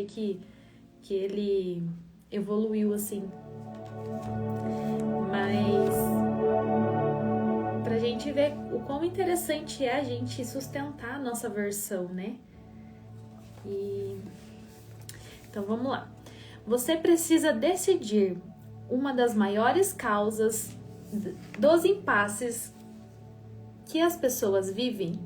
que ele evoluiu assim. Mas pra gente ver o quão interessante é a gente sustentar a nossa versão, né? Então vamos lá. Você precisa decidir. Uma das maiores causas dos impasses que as pessoas vivem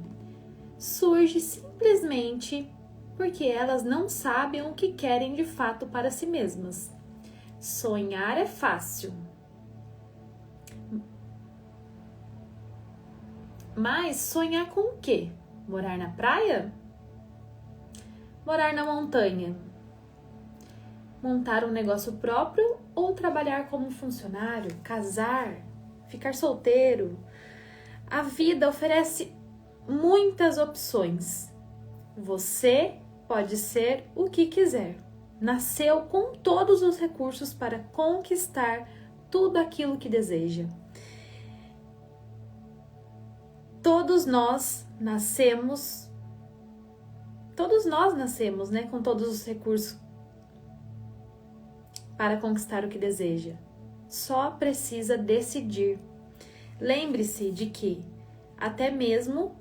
surge simplesmente porque elas não sabem o que querem de fato para si mesmas. Sonhar é fácil, mas sonhar com o quê? Morar na praia? Morar na montanha? Montar um negócio próprio ou trabalhar como funcionário? Casar? Ficar solteiro? A vida oferece muitas opções. Você pode ser o que quiser. Nasceu com todos os recursos para conquistar tudo aquilo que deseja. Todos nós nascemos, né, com todos os recursos para conquistar o que deseja. Só precisa decidir. Lembre-se de que até mesmo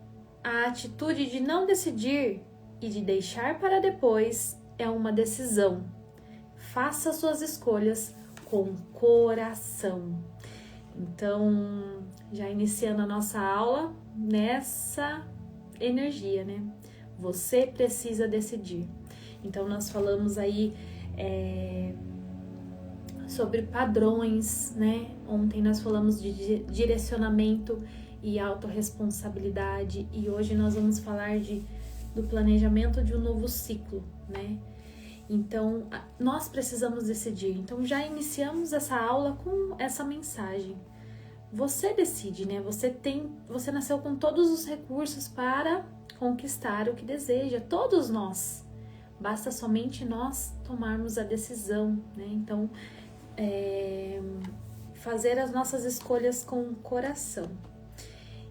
a atitude de não decidir e de deixar para depois é uma decisão. Faça suas escolhas com coração. Então, já iniciando a nossa aula nessa energia, né? Você precisa decidir. Então, nós falamos aí sobre padrões, né? Ontem nós falamos de direcionamento e autorresponsabilidade e hoje nós vamos falar do planejamento de um novo ciclo, né? Então, nós precisamos decidir. Então, já iniciamos essa aula com essa mensagem. Você decide, né? Você nasceu com todos os recursos para conquistar o que deseja. Todos nós. Basta somente nós tomarmos a decisão, né? Então, fazer as nossas escolhas com o coração.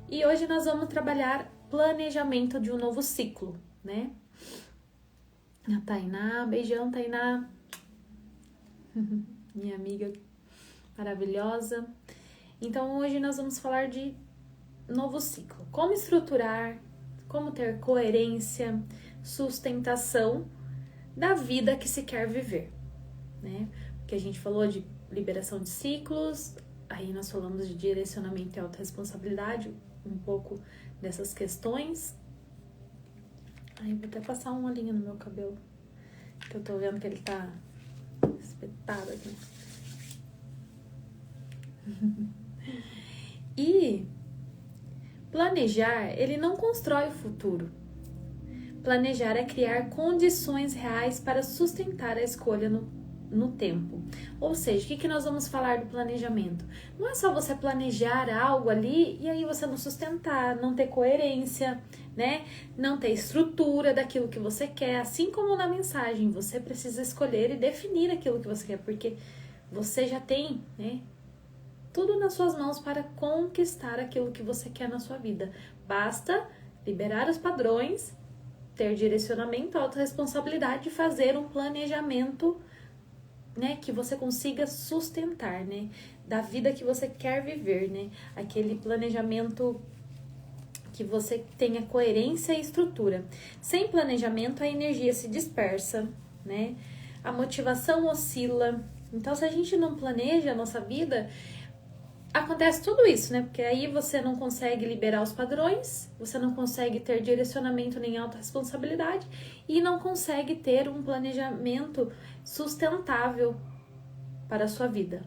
E hoje nós vamos trabalhar planejamento de um novo ciclo, né? A Tainá, beijão, Tainá. Minha amiga maravilhosa. Então, hoje nós vamos falar de novo ciclo. Como estruturar, como ter coerência, sustentação da vida que se quer viver, né? Porque a gente falou de liberação de ciclos, aí nós falamos de direcionamento e autorresponsabilidade, um pouco dessas questões. Aí vou até passar uma linha no meu cabelo, que eu tô vendo que ele tá espetado aqui. E planejar, ele não constrói o futuro. Planejar é criar condições reais para sustentar a escolha no tempo. Ou seja, o que nós vamos falar do planejamento? Não é só você planejar algo ali e aí você não sustentar, não ter coerência, né? Não ter estrutura daquilo que você quer. Assim como na mensagem, você precisa escolher e definir aquilo que você quer, porque você já tem, né, tudo nas suas mãos para conquistar aquilo que você quer na sua vida. Basta liberar os padrões, ter direcionamento, autorresponsabilidade e fazer um planejamento, né, que você consiga sustentar, né, da vida que você quer viver, né, aquele planejamento que você tenha coerência e estrutura. Sem planejamento, a energia se dispersa, né, a motivação oscila. Então, se a gente não planeja a nossa vida, acontece tudo isso, né? Porque aí você não consegue liberar os padrões, você não consegue ter direcionamento nem autorresponsabilidade e não consegue ter um planejamento sustentável para a sua vida.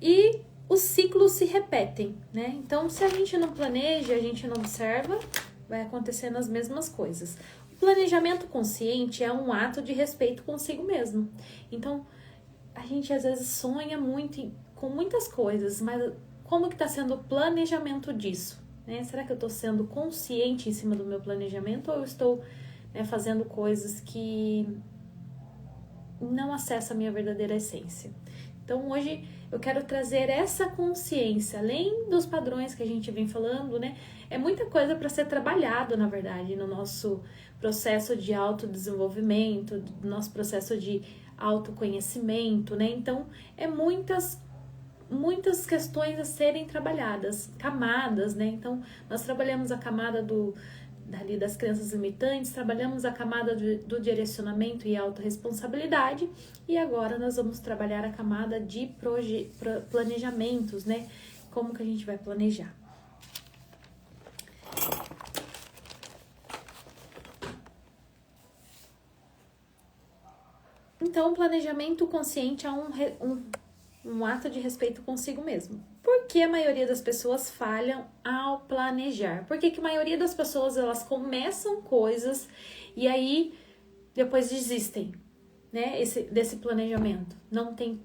E os ciclos se repetem, né? Então, se a gente não planeja, a gente não observa, vai acontecendo as mesmas coisas. O planejamento consciente é um ato de respeito consigo mesmo. Então, a gente às vezes sonha muito com muitas coisas, mas como que está sendo o planejamento disso? Né? Será que eu estou sendo consciente em cima do meu planejamento ou eu estou, né, fazendo coisas que não acessam a minha verdadeira essência? Então hoje eu quero trazer essa consciência, além dos padrões que a gente vem falando, né? É muita coisa para ser trabalhado, na verdade, no nosso processo de autodesenvolvimento, no nosso processo de autoconhecimento, né? Então, é muitas questões a serem trabalhadas, camadas, né? Então, nós trabalhamos a camada dali das crenças limitantes, trabalhamos a camada do direcionamento e autorresponsabilidade, e agora nós vamos trabalhar a camada de planejamentos, né? Como que a gente vai planejar. Então, o planejamento consciente é um ato de respeito consigo mesmo. Por que a maioria das pessoas falham ao planejar? Por que a maioria das pessoas, elas começam coisas e aí depois desistem, né? Desse planejamento. Não tem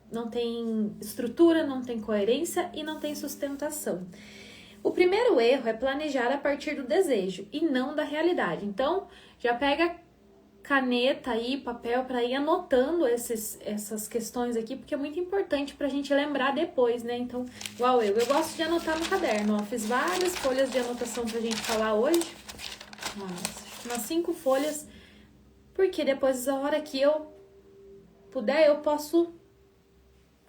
estrutura, não tem coerência e não tem sustentação. O primeiro erro é planejar a partir do desejo e não da realidade. Então, já pega caneta aí, papel, para ir anotando essas questões aqui, porque é muito importante pra gente lembrar depois, né? Então, igual eu gosto de anotar no caderno, ó, fiz várias folhas de anotação pra gente falar hoje, umas 5 folhas, porque depois, a hora que eu puder, eu posso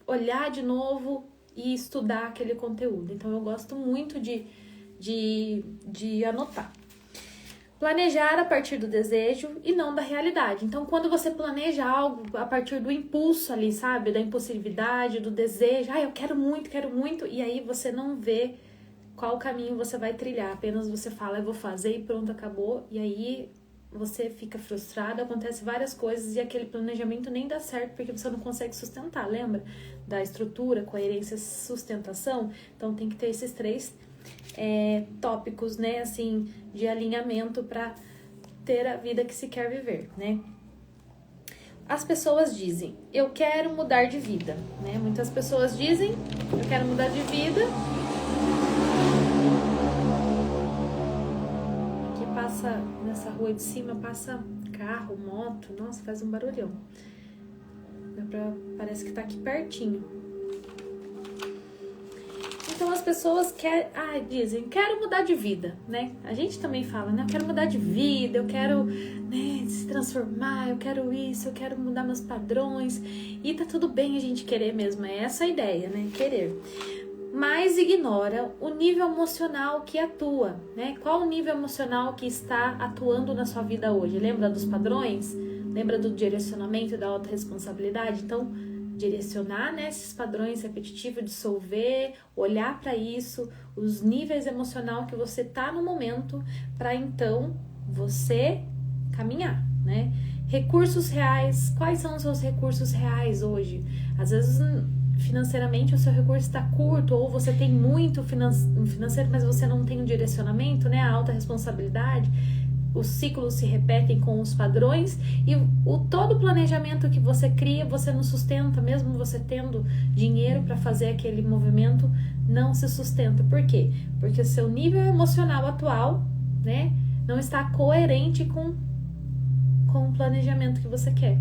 olhar de novo e estudar aquele conteúdo. Então, eu gosto muito de anotar. Planejar a partir do desejo e não da realidade. Então, quando você planeja algo a partir do impulso ali, sabe? Da impulsividade, do desejo. Eu quero muito. E aí você não vê qual caminho você vai trilhar. Apenas você fala, eu vou fazer e pronto, acabou. E aí você fica frustrado, acontece várias coisas e aquele planejamento nem dá certo porque você não consegue sustentar. Lembra? Da estrutura, coerência, sustentação. Então, tem que ter esses 3 tópicos, né, assim, de alinhamento para ter a vida que se quer viver, né? As pessoas dizem, eu quero mudar de vida, né? Muitas pessoas dizem, eu quero mudar de vida. Aqui passa, nessa rua de cima, passa carro, moto, nossa, faz um barulhão. Parece que tá aqui pertinho. Então as pessoas dizem, quero mudar de vida, né? A gente também fala, né? Eu quero mudar de vida, eu quero, né, se transformar, eu quero isso, eu quero mudar meus padrões. E tá tudo bem a gente querer mesmo, é essa a ideia, né? Querer. Mas ignora o nível emocional que atua, né? Qual o nível emocional que está atuando na sua vida hoje? Lembra dos padrões? Lembra do direcionamento e da autorresponsabilidade? Então, direcionar, né, esses padrões repetitivos, dissolver, olhar para isso, os níveis emocional que você tá no momento, para então você caminhar, né? Recursos reais, quais são os seus recursos reais hoje? Às vezes, financeiramente, o seu recurso está curto, ou você tem muito financeiro, mas você não tem um direcionamento, né? A alta responsabilidade. Os ciclos se repetem com os padrões e todo o planejamento que você cria, você não sustenta, mesmo você tendo dinheiro para fazer aquele movimento, não se sustenta. Por quê? Porque o seu nível emocional atual, né, não está coerente com o planejamento que você quer.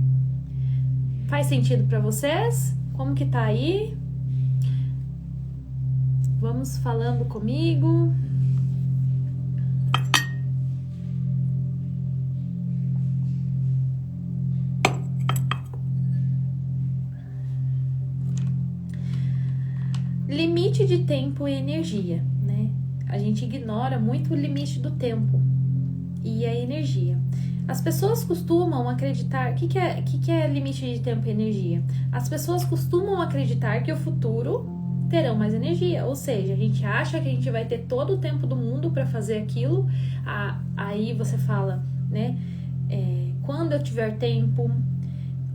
Faz sentido para vocês? Como que tá aí? Vamos falando comigo. Limite de tempo e energia, né? A gente ignora muito o limite do tempo e a energia. As pessoas costumam acreditar... O que é limite de tempo e energia? As pessoas costumam acreditar que o futuro terão mais energia. Ou seja, a gente acha que a gente vai ter todo o tempo do mundo para fazer aquilo. Aí você fala, né? Quando eu tiver tempo...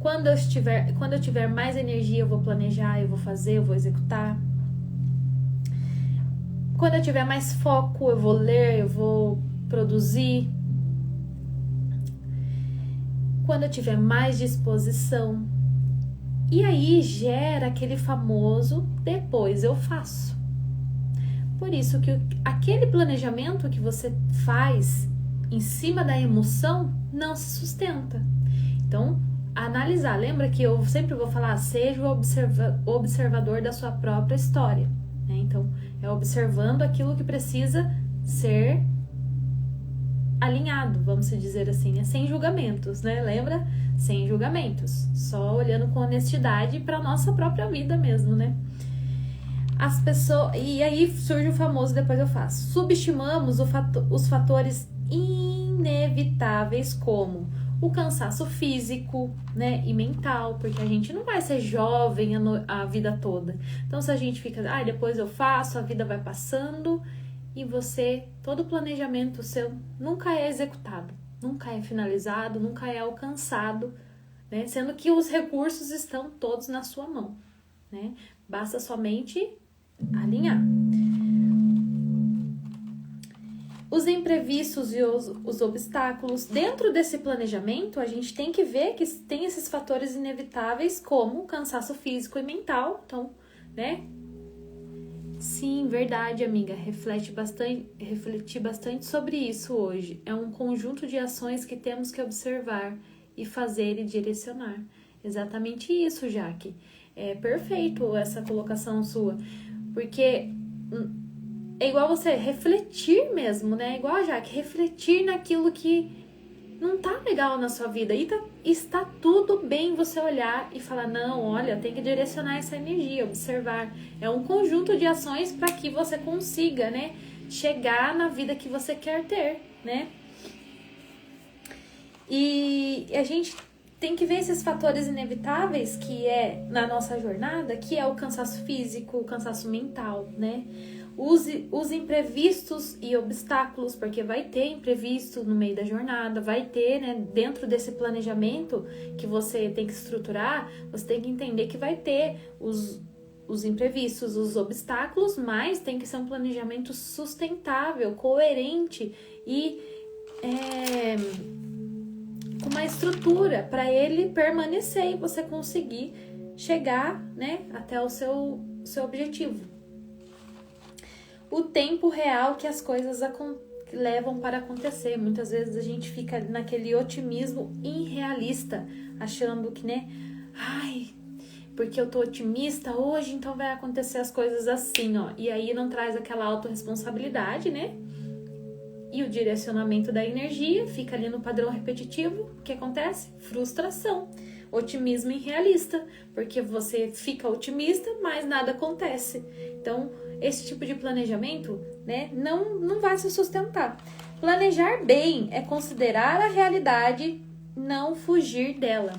Quando eu tiver mais energia, eu vou planejar, eu vou fazer, eu vou executar. Quando eu tiver mais foco, eu vou ler, eu vou produzir. Quando eu tiver mais disposição. E aí gera aquele famoso depois eu faço. Por isso que aquele planejamento que você faz em cima da emoção não se sustenta. Então, analisar. Lembra que eu sempre vou falar, seja o observador da sua própria história, né? Então, é observando aquilo que precisa ser alinhado, vamos dizer assim, né? Sem julgamentos, né? Lembra? Sem julgamentos, só olhando com honestidade para nossa própria vida mesmo, né? As pessoas, e aí surge o famoso, depois eu faço, subestimamos os fatores inevitáveis como o cansaço físico, né, e mental, porque a gente não vai ser jovem a vida toda. Então, se a gente fica, depois eu faço, a vida vai passando e todo o planejamento seu nunca é executado, nunca é finalizado, nunca é alcançado, né, sendo que os recursos estão todos na sua mão, né? Basta somente alinhar. Os imprevistos e os obstáculos. Dentro desse planejamento, a gente tem que ver que tem esses fatores inevitáveis, como cansaço físico e mental. Então, né? Sim, verdade, amiga. Refleti bastante sobre isso hoje. É um conjunto de ações que temos que observar e fazer e direcionar. Exatamente isso, Jaque. É perfeito essa colocação sua. Porque é igual você refletir mesmo, né? Igual a Jaque, refletir naquilo que não tá legal na sua vida. E está tudo bem você olhar e falar, não, olha, tem que direcionar essa energia, observar. É um conjunto de ações para que você consiga, né, chegar na vida que você quer ter, né? E a gente tem que ver esses fatores inevitáveis que é na nossa jornada, que é o cansaço físico, o cansaço mental, né? Os imprevistos e obstáculos, porque vai ter imprevisto no meio da jornada, vai ter, né, dentro desse planejamento que você tem que estruturar, você tem que entender que vai ter os imprevistos, os obstáculos, mas tem que ser um planejamento sustentável, coerente e com uma estrutura para ele permanecer e você conseguir chegar, né, até o seu objetivo. O tempo real que as coisas levam para acontecer. Muitas vezes a gente fica naquele otimismo irrealista, achando que, né, porque eu tô otimista hoje, então vai acontecer as coisas assim, ó. E aí não traz aquela autorresponsabilidade, né? E o direcionamento da energia fica ali no padrão repetitivo. O que acontece? Frustração. Otimismo irrealista, porque você fica otimista, mas nada acontece. Então, esse tipo de planejamento, né, não vai se sustentar. Planejar bem é considerar a realidade, não fugir dela.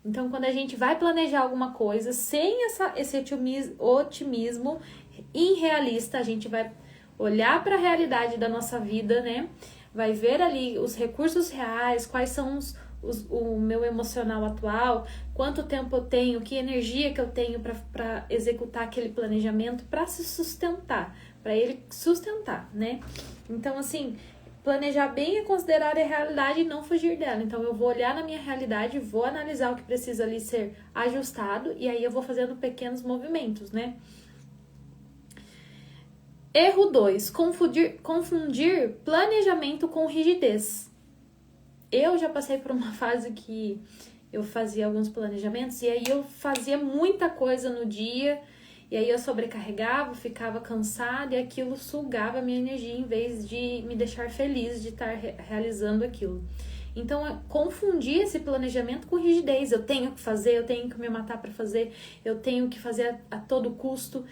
Então, quando a gente vai planejar alguma coisa sem esse otimismo irrealista, a gente vai olhar para a realidade da nossa vida, né? Vai ver ali os recursos reais, quais são o meu emocional atual, quanto tempo eu tenho, que energia que eu tenho para executar aquele planejamento, para se sustentar, para ele sustentar, né? Então, assim, planejar bem é considerar a realidade e não fugir dela. Então, eu vou olhar na minha realidade, vou analisar o que precisa ali ser ajustado e aí eu vou fazendo pequenos movimentos, né? Erro 2. Confundir planejamento com rigidez. Eu já passei por uma fase que eu fazia alguns planejamentos e aí eu fazia muita coisa no dia e aí eu sobrecarregava, ficava cansada e aquilo sugava a minha energia em vez de me deixar feliz de estar realizando aquilo. Então, eu confundi esse planejamento com rigidez. Eu tenho que fazer, eu tenho que me matar para fazer, eu tenho que fazer a todo custo.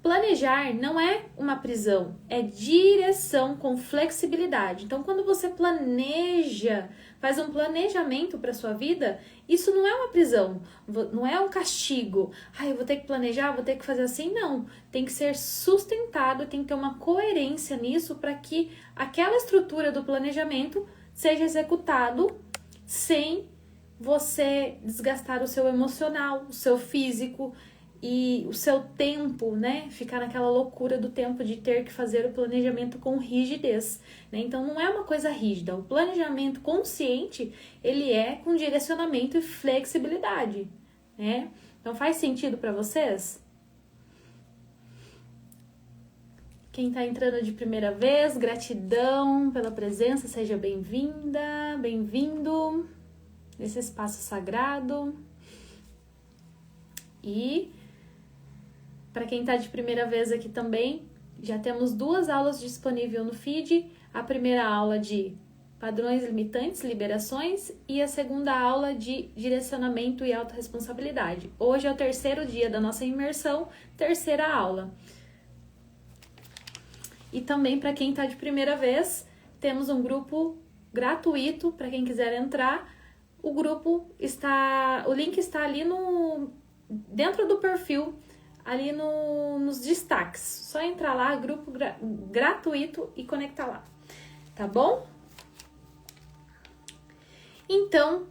Planejar não é uma prisão, é direção com flexibilidade. Então, quando você planeja, faz um planejamento para sua vida, isso não é uma prisão, não é um castigo. Eu vou ter que planejar, vou ter que fazer assim. Não, tem que ser sustentado, tem que ter uma coerência nisso para que aquela estrutura do planejamento seja executado sem você desgastar o seu emocional, o seu físico, e o seu tempo, né, ficar naquela loucura do tempo de ter que fazer o planejamento com rigidez, né? Então não é uma coisa rígida. O planejamento consciente, ele é com direcionamento e flexibilidade, né? Então faz sentido para vocês? Quem tá entrando de primeira vez, gratidão pela presença, seja bem-vinda, bem-vindo. nesse espaço sagrado. E para quem está de primeira vez aqui também, já temos 2 aulas disponíveis no feed. A primeira aula de padrões limitantes, liberações, e a segunda aula de direcionamento e autorresponsabilidade. Hoje é o 3º dia da nossa imersão, 3ª aula. E também para quem está de primeira vez, temos um grupo gratuito para quem quiser entrar. O link está ali dentro do perfil, ali nos destaques. Só entrar lá, grupo gratuito, e conectar lá, tá bom? Então,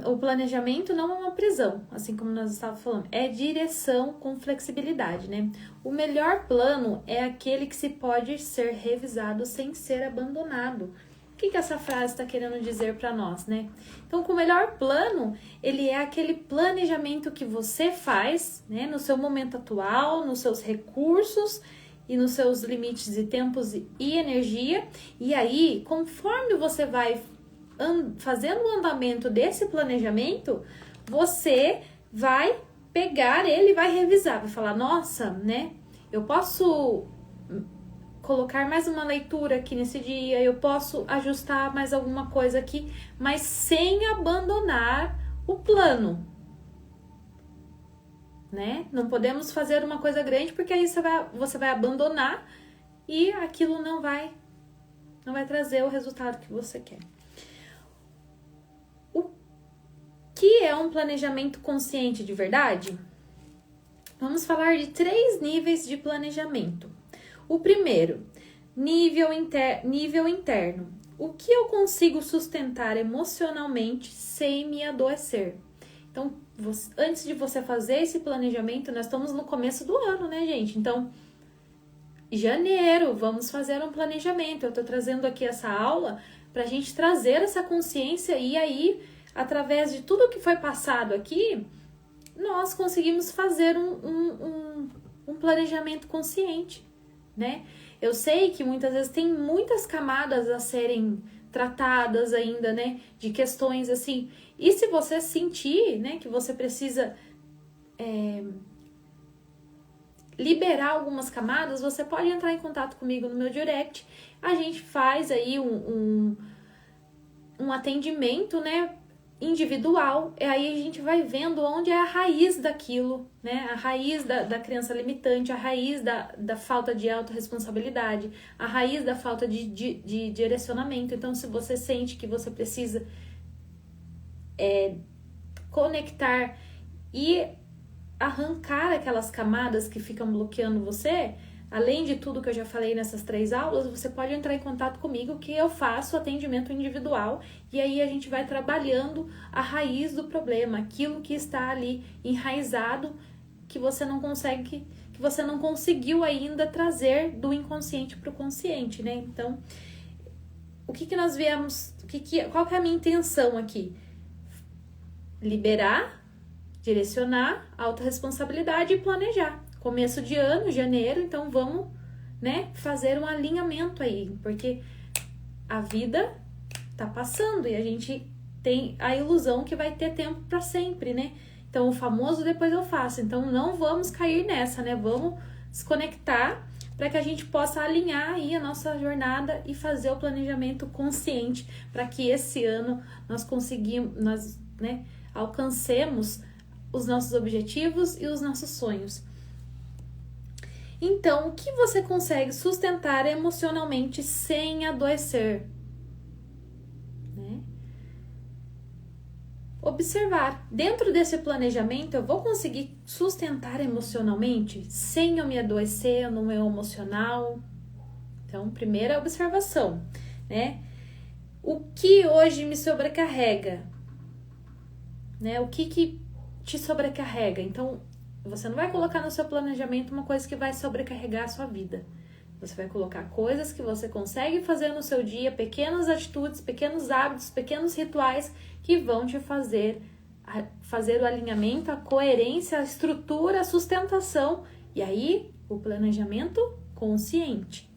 o planejamento não é uma prisão, assim como nós estávamos falando, é direção com flexibilidade, né? O melhor plano é aquele que se pode ser revisado sem ser abandonado. O que essa frase está querendo dizer para nós, né? Então, o melhor plano, ele é aquele planejamento que você faz, né, no seu momento atual, nos seus recursos e nos seus limites de tempos e energia. E aí, conforme você vai fazendo o andamento desse planejamento, você vai pegar ele e vai revisar, vai falar, nossa, né, eu posso colocar mais uma leitura aqui nesse dia, eu posso ajustar mais alguma coisa aqui, mas sem abandonar o plano, né? Não podemos fazer uma coisa grande, porque aí você vai abandonar e aquilo não vai trazer o resultado que você quer. O que é um planejamento consciente de verdade? Vamos falar de 3 níveis de planejamento. O primeiro, nível interno. O que eu consigo sustentar emocionalmente sem me adoecer? Então, antes de você fazer esse planejamento, nós estamos no começo do ano, né, gente? Então, janeiro, vamos fazer um planejamento. Eu estou trazendo aqui essa aula para a gente trazer essa consciência e aí, através de tudo que foi passado aqui, nós conseguimos fazer um planejamento consciente, né? Eu sei que muitas vezes tem muitas camadas a serem tratadas ainda, né? De questões assim. E se você sentir, né, que você precisa liberar algumas camadas, você pode entrar em contato comigo no meu direct. A gente faz aí um atendimento, né, individual, e aí a gente vai vendo onde é a raiz daquilo, né? A raiz da crença limitante, a raiz da falta de autorresponsabilidade, a raiz da falta de direcionamento. Então, se você sente que você precisa conectar e arrancar aquelas camadas que ficam bloqueando você, além de tudo que eu já falei nessas 3 aulas, você pode entrar em contato comigo que eu faço atendimento individual e aí a gente vai trabalhando a raiz do problema, aquilo que está ali enraizado, que você não conseguiu ainda trazer do inconsciente para o consciente, né? Então, o que nós viemos, qual que é a minha intenção aqui? Liberar, direcionar, autorresponsabilidade e planejar. Começo de ano, janeiro, então vamos, né, fazer um alinhamento aí, porque a vida tá passando e a gente tem a ilusão que vai ter tempo para sempre, né? Então, o famoso depois eu faço. Então, não vamos cair nessa, né? Vamos se conectar para que a gente possa alinhar aí a nossa jornada e fazer o planejamento consciente para que esse ano nós alcancemos os nossos objetivos e os nossos sonhos. Então, o que você consegue sustentar emocionalmente sem adoecer? Né? Observar. Dentro desse planejamento, eu vou conseguir sustentar emocionalmente sem eu me adoecer no meu emocional? Então, primeira observação, né? O que hoje me sobrecarrega? Né? O que te sobrecarrega? Então, você não vai colocar no seu planejamento uma coisa que vai sobrecarregar a sua vida. Você vai colocar coisas que você consegue fazer no seu dia, pequenas atitudes, pequenos hábitos, pequenos rituais que vão te fazer o alinhamento, a coerência, a estrutura, a sustentação e aí o planejamento consciente.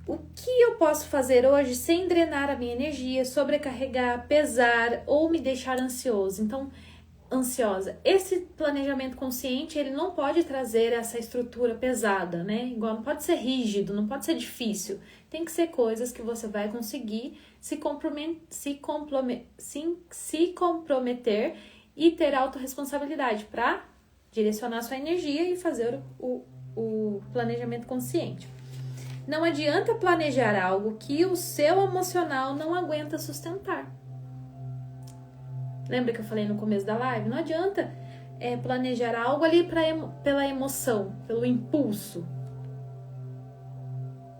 O que eu posso fazer hoje sem drenar a minha energia, sobrecarregar, pesar ou me deixar ansioso? Então, ansiosa. Esse planejamento consciente, ele não pode trazer essa estrutura pesada, né? Igual, não pode ser rígido, não pode ser difícil. Tem que ser coisas que você vai conseguir se comprometer e ter autorresponsabilidade para direcionar sua energia e fazer o planejamento consciente. Não adianta planejar algo que o seu emocional não aguenta sustentar. Lembra que eu falei no começo da live? Não adianta planejar algo ali pela emoção, pelo impulso,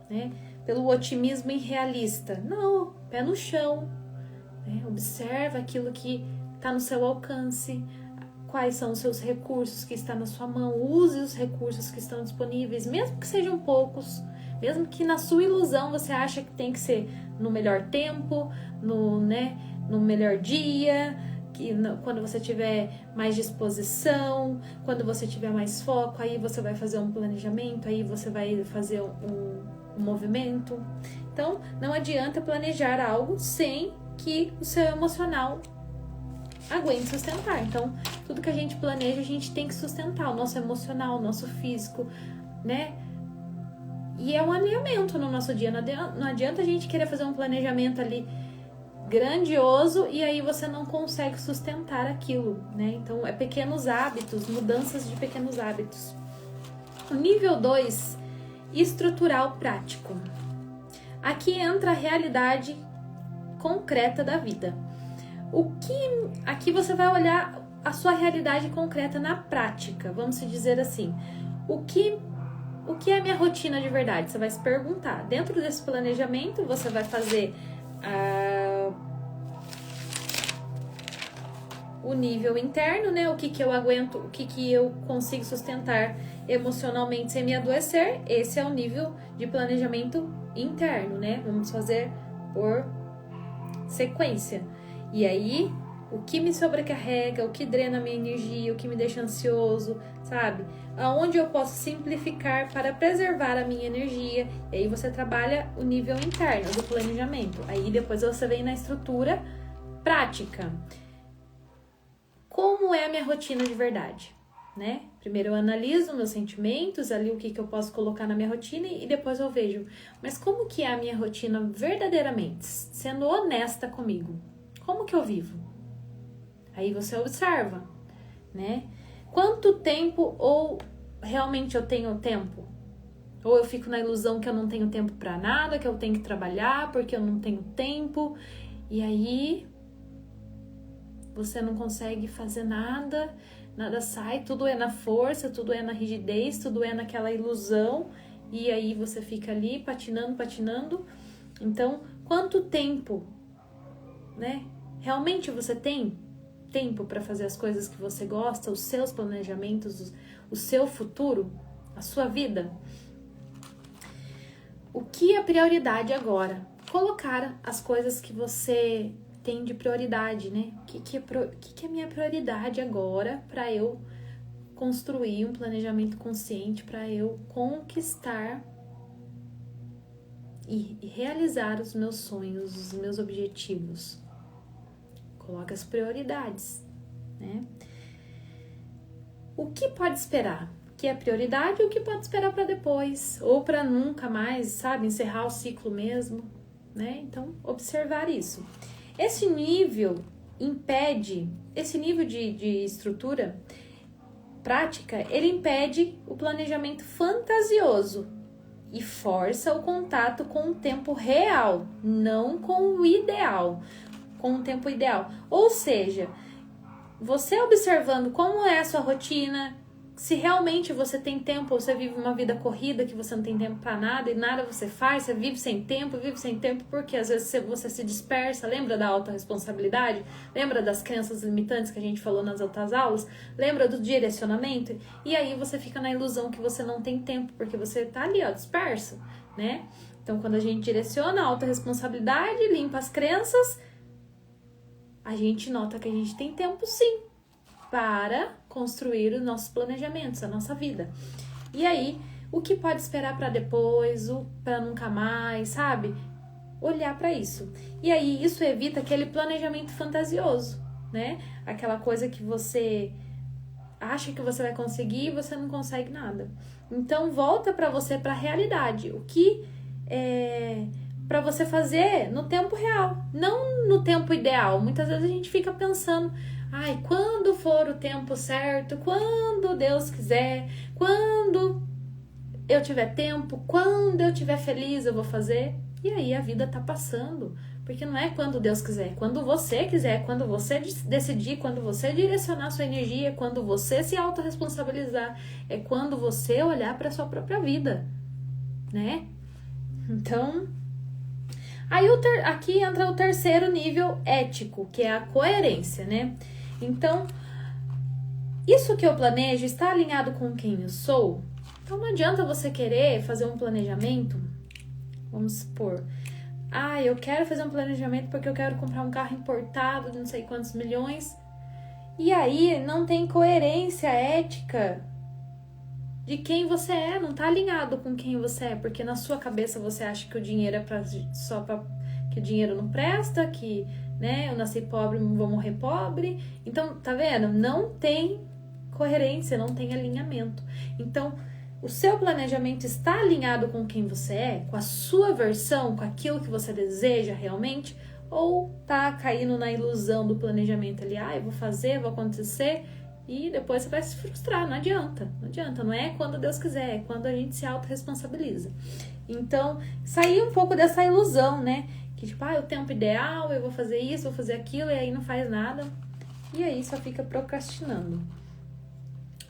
né? Pelo otimismo irrealista. Não, pé no chão. Né? Observa aquilo que está no seu alcance, quais são os seus recursos que estão na sua mão. Use os recursos que estão disponíveis, mesmo que sejam poucos. Mesmo que na sua ilusão você acha que tem que ser no melhor tempo, no melhor dia, quando você tiver mais disposição, quando você tiver mais foco, aí você vai fazer um planejamento, aí você vai fazer um movimento. Então, não adianta planejar algo sem que o seu emocional aguente sustentar. Então, tudo que a gente planeja, a gente tem que sustentar, o nosso emocional, o nosso físico, né? E é um alinhamento no nosso dia. Não adianta a gente querer fazer um planejamento ali grandioso e aí você não consegue sustentar aquilo, né? Então, é pequenos hábitos, mudanças de pequenos hábitos. O nível 2, estrutural prático. Aqui entra a realidade concreta da vida. Aqui você vai olhar a sua realidade concreta na prática, vamos dizer assim. O que é a minha rotina de verdade? Você vai se perguntar. Dentro desse planejamento, você vai fazer o nível interno, né? O que eu aguento, o que eu consigo sustentar emocionalmente sem me adoecer. Esse é o nível de planejamento interno, né? Vamos fazer por sequência. E aí, o que me sobrecarrega, o que drena a minha energia, o que me deixa ansioso, sabe? Aonde eu posso simplificar para preservar a minha energia. E aí você trabalha o nível interno do planejamento. Aí depois você vem na estrutura prática. Como é a minha rotina de verdade, né? Primeiro eu analiso meus sentimentos, ali o que eu posso colocar na minha rotina e depois eu vejo. Mas como que é a minha rotina verdadeiramente? Sendo honesta comigo. Como que eu vivo? Aí você observa, né? Quanto tempo ou realmente eu tenho tempo? Ou eu fico na ilusão que eu não tenho tempo para nada, que eu tenho que trabalhar porque eu não tenho tempo. E aí você não consegue fazer nada, nada sai, tudo é na força, tudo é na rigidez, tudo é naquela ilusão. E aí você fica ali patinando. Então, quanto tempo, né? Realmente você tem tempo para fazer as coisas que você gosta, os seus planejamentos, o seu futuro, a sua vida? O que é prioridade agora? Colocar as coisas que você tem de prioridade, né? O que é minha prioridade agora para eu construir um planejamento consciente, para eu conquistar e realizar os meus sonhos, os meus objetivos? Coloca as prioridades, né? O que pode esperar? O que é prioridade e o que pode esperar para depois? Ou para nunca mais, sabe? Encerrar o ciclo mesmo, né? Então, observar isso. Esse nível de estrutura prática, ele impede o planejamento fantasioso e força o contato com o tempo real, não com o ideal. Com o tempo ideal. Ou seja, você observando como é a sua rotina, se realmente você tem tempo ou você vive uma vida corrida que você não tem tempo para nada e nada você faz, você vive sem tempo porque às vezes você se dispersa. Lembra da autorresponsabilidade? Lembra das crenças limitantes que a gente falou nas outras aulas? Lembra do direcionamento? E aí você fica na ilusão que você não tem tempo porque você tá ali, ó, disperso, né? Então, quando a gente direciona a autorresponsabilidade, limpa as crenças, a gente nota que a gente tem tempo sim para construir os nossos planejamentos, a nossa vida. E aí, o que pode esperar para depois, o para nunca mais, sabe? Olhar para isso. E aí isso evita aquele planejamento fantasioso, né? Aquela coisa que você acha que você vai conseguir e você não consegue nada. Então volta para você, para a realidade. O que é para você fazer no tempo real, não no tempo ideal. Muitas vezes a gente fica pensando, ai, quando for o tempo certo, quando Deus quiser, quando eu tiver tempo, quando eu tiver feliz, eu vou fazer. E aí a vida tá passando. Porque não é quando Deus quiser, quando você quiser, quando você decidir, quando você direcionar sua energia, quando você se autorresponsabilizar, é quando você olhar para sua própria vida, né? Então, aí aqui entra o terceiro nível ético, que é a coerência, né? Então, isso que eu planejo está alinhado com quem eu sou? Então não adianta você querer fazer um planejamento, vamos supor, eu quero fazer um planejamento porque eu quero comprar um carro importado de não sei quantos milhões, e aí não tem coerência ética de quem você é, não tá alinhado com quem você é, porque na sua cabeça você acha que o dinheiro é só para que o dinheiro não presta, que, né, eu nasci pobre, vou morrer pobre. Então, tá vendo? Não tem coerência, não tem alinhamento. Então, o seu planejamento está alinhado com quem você é, com a sua versão, com aquilo que você deseja realmente, ou tá caindo na ilusão do planejamento ali, eu vou fazer, vou acontecer, e depois você vai se frustrar, não adianta, não é quando Deus quiser, é quando a gente se autorresponsabiliza. Então, sair um pouco dessa ilusão, né, que tipo, o tempo ideal, eu vou fazer isso, vou fazer aquilo, e aí não faz nada, e aí só fica procrastinando.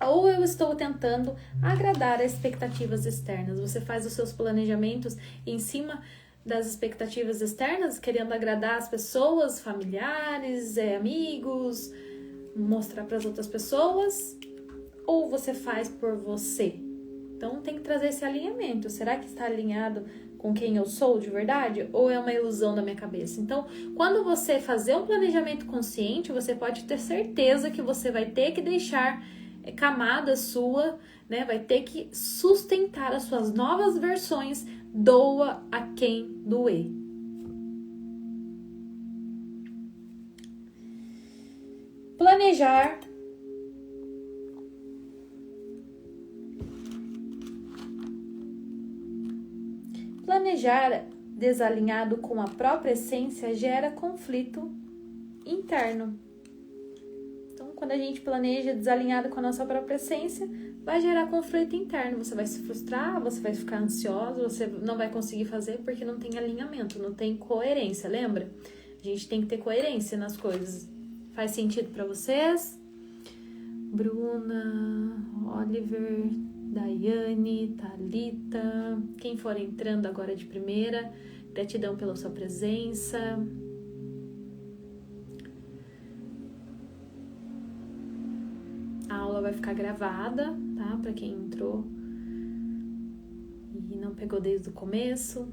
Ou eu estou tentando agradar as expectativas externas. Você faz os seus planejamentos em cima das expectativas externas, querendo agradar as pessoas, familiares, amigos, mostrar para as outras pessoas, ou você faz por você? Então tem que trazer esse alinhamento. Será que está alinhado com quem eu sou de verdade? Ou é uma ilusão da minha cabeça? Então, quando você fazer um planejamento consciente, você pode ter certeza que você vai ter que deixar camada sua, né? Vai ter que sustentar as suas novas versões, doa a quem doer. Planejar desalinhado com a própria essência gera conflito interno. Quando a gente planeja desalinhado com a nossa própria essência, vai gerar conflito interno. Você vai se frustrar, você vai ficar ansioso, você não vai conseguir fazer porque não tem alinhamento, não tem coerência, lembra? A gente tem que ter coerência nas coisas. Faz sentido para vocês? Bruna, Oliver, Daiane, Thalita, quem for entrando agora de primeira, gratidão pela sua presença. A aula vai ficar gravada, tá? Para quem entrou e não pegou desde o começo.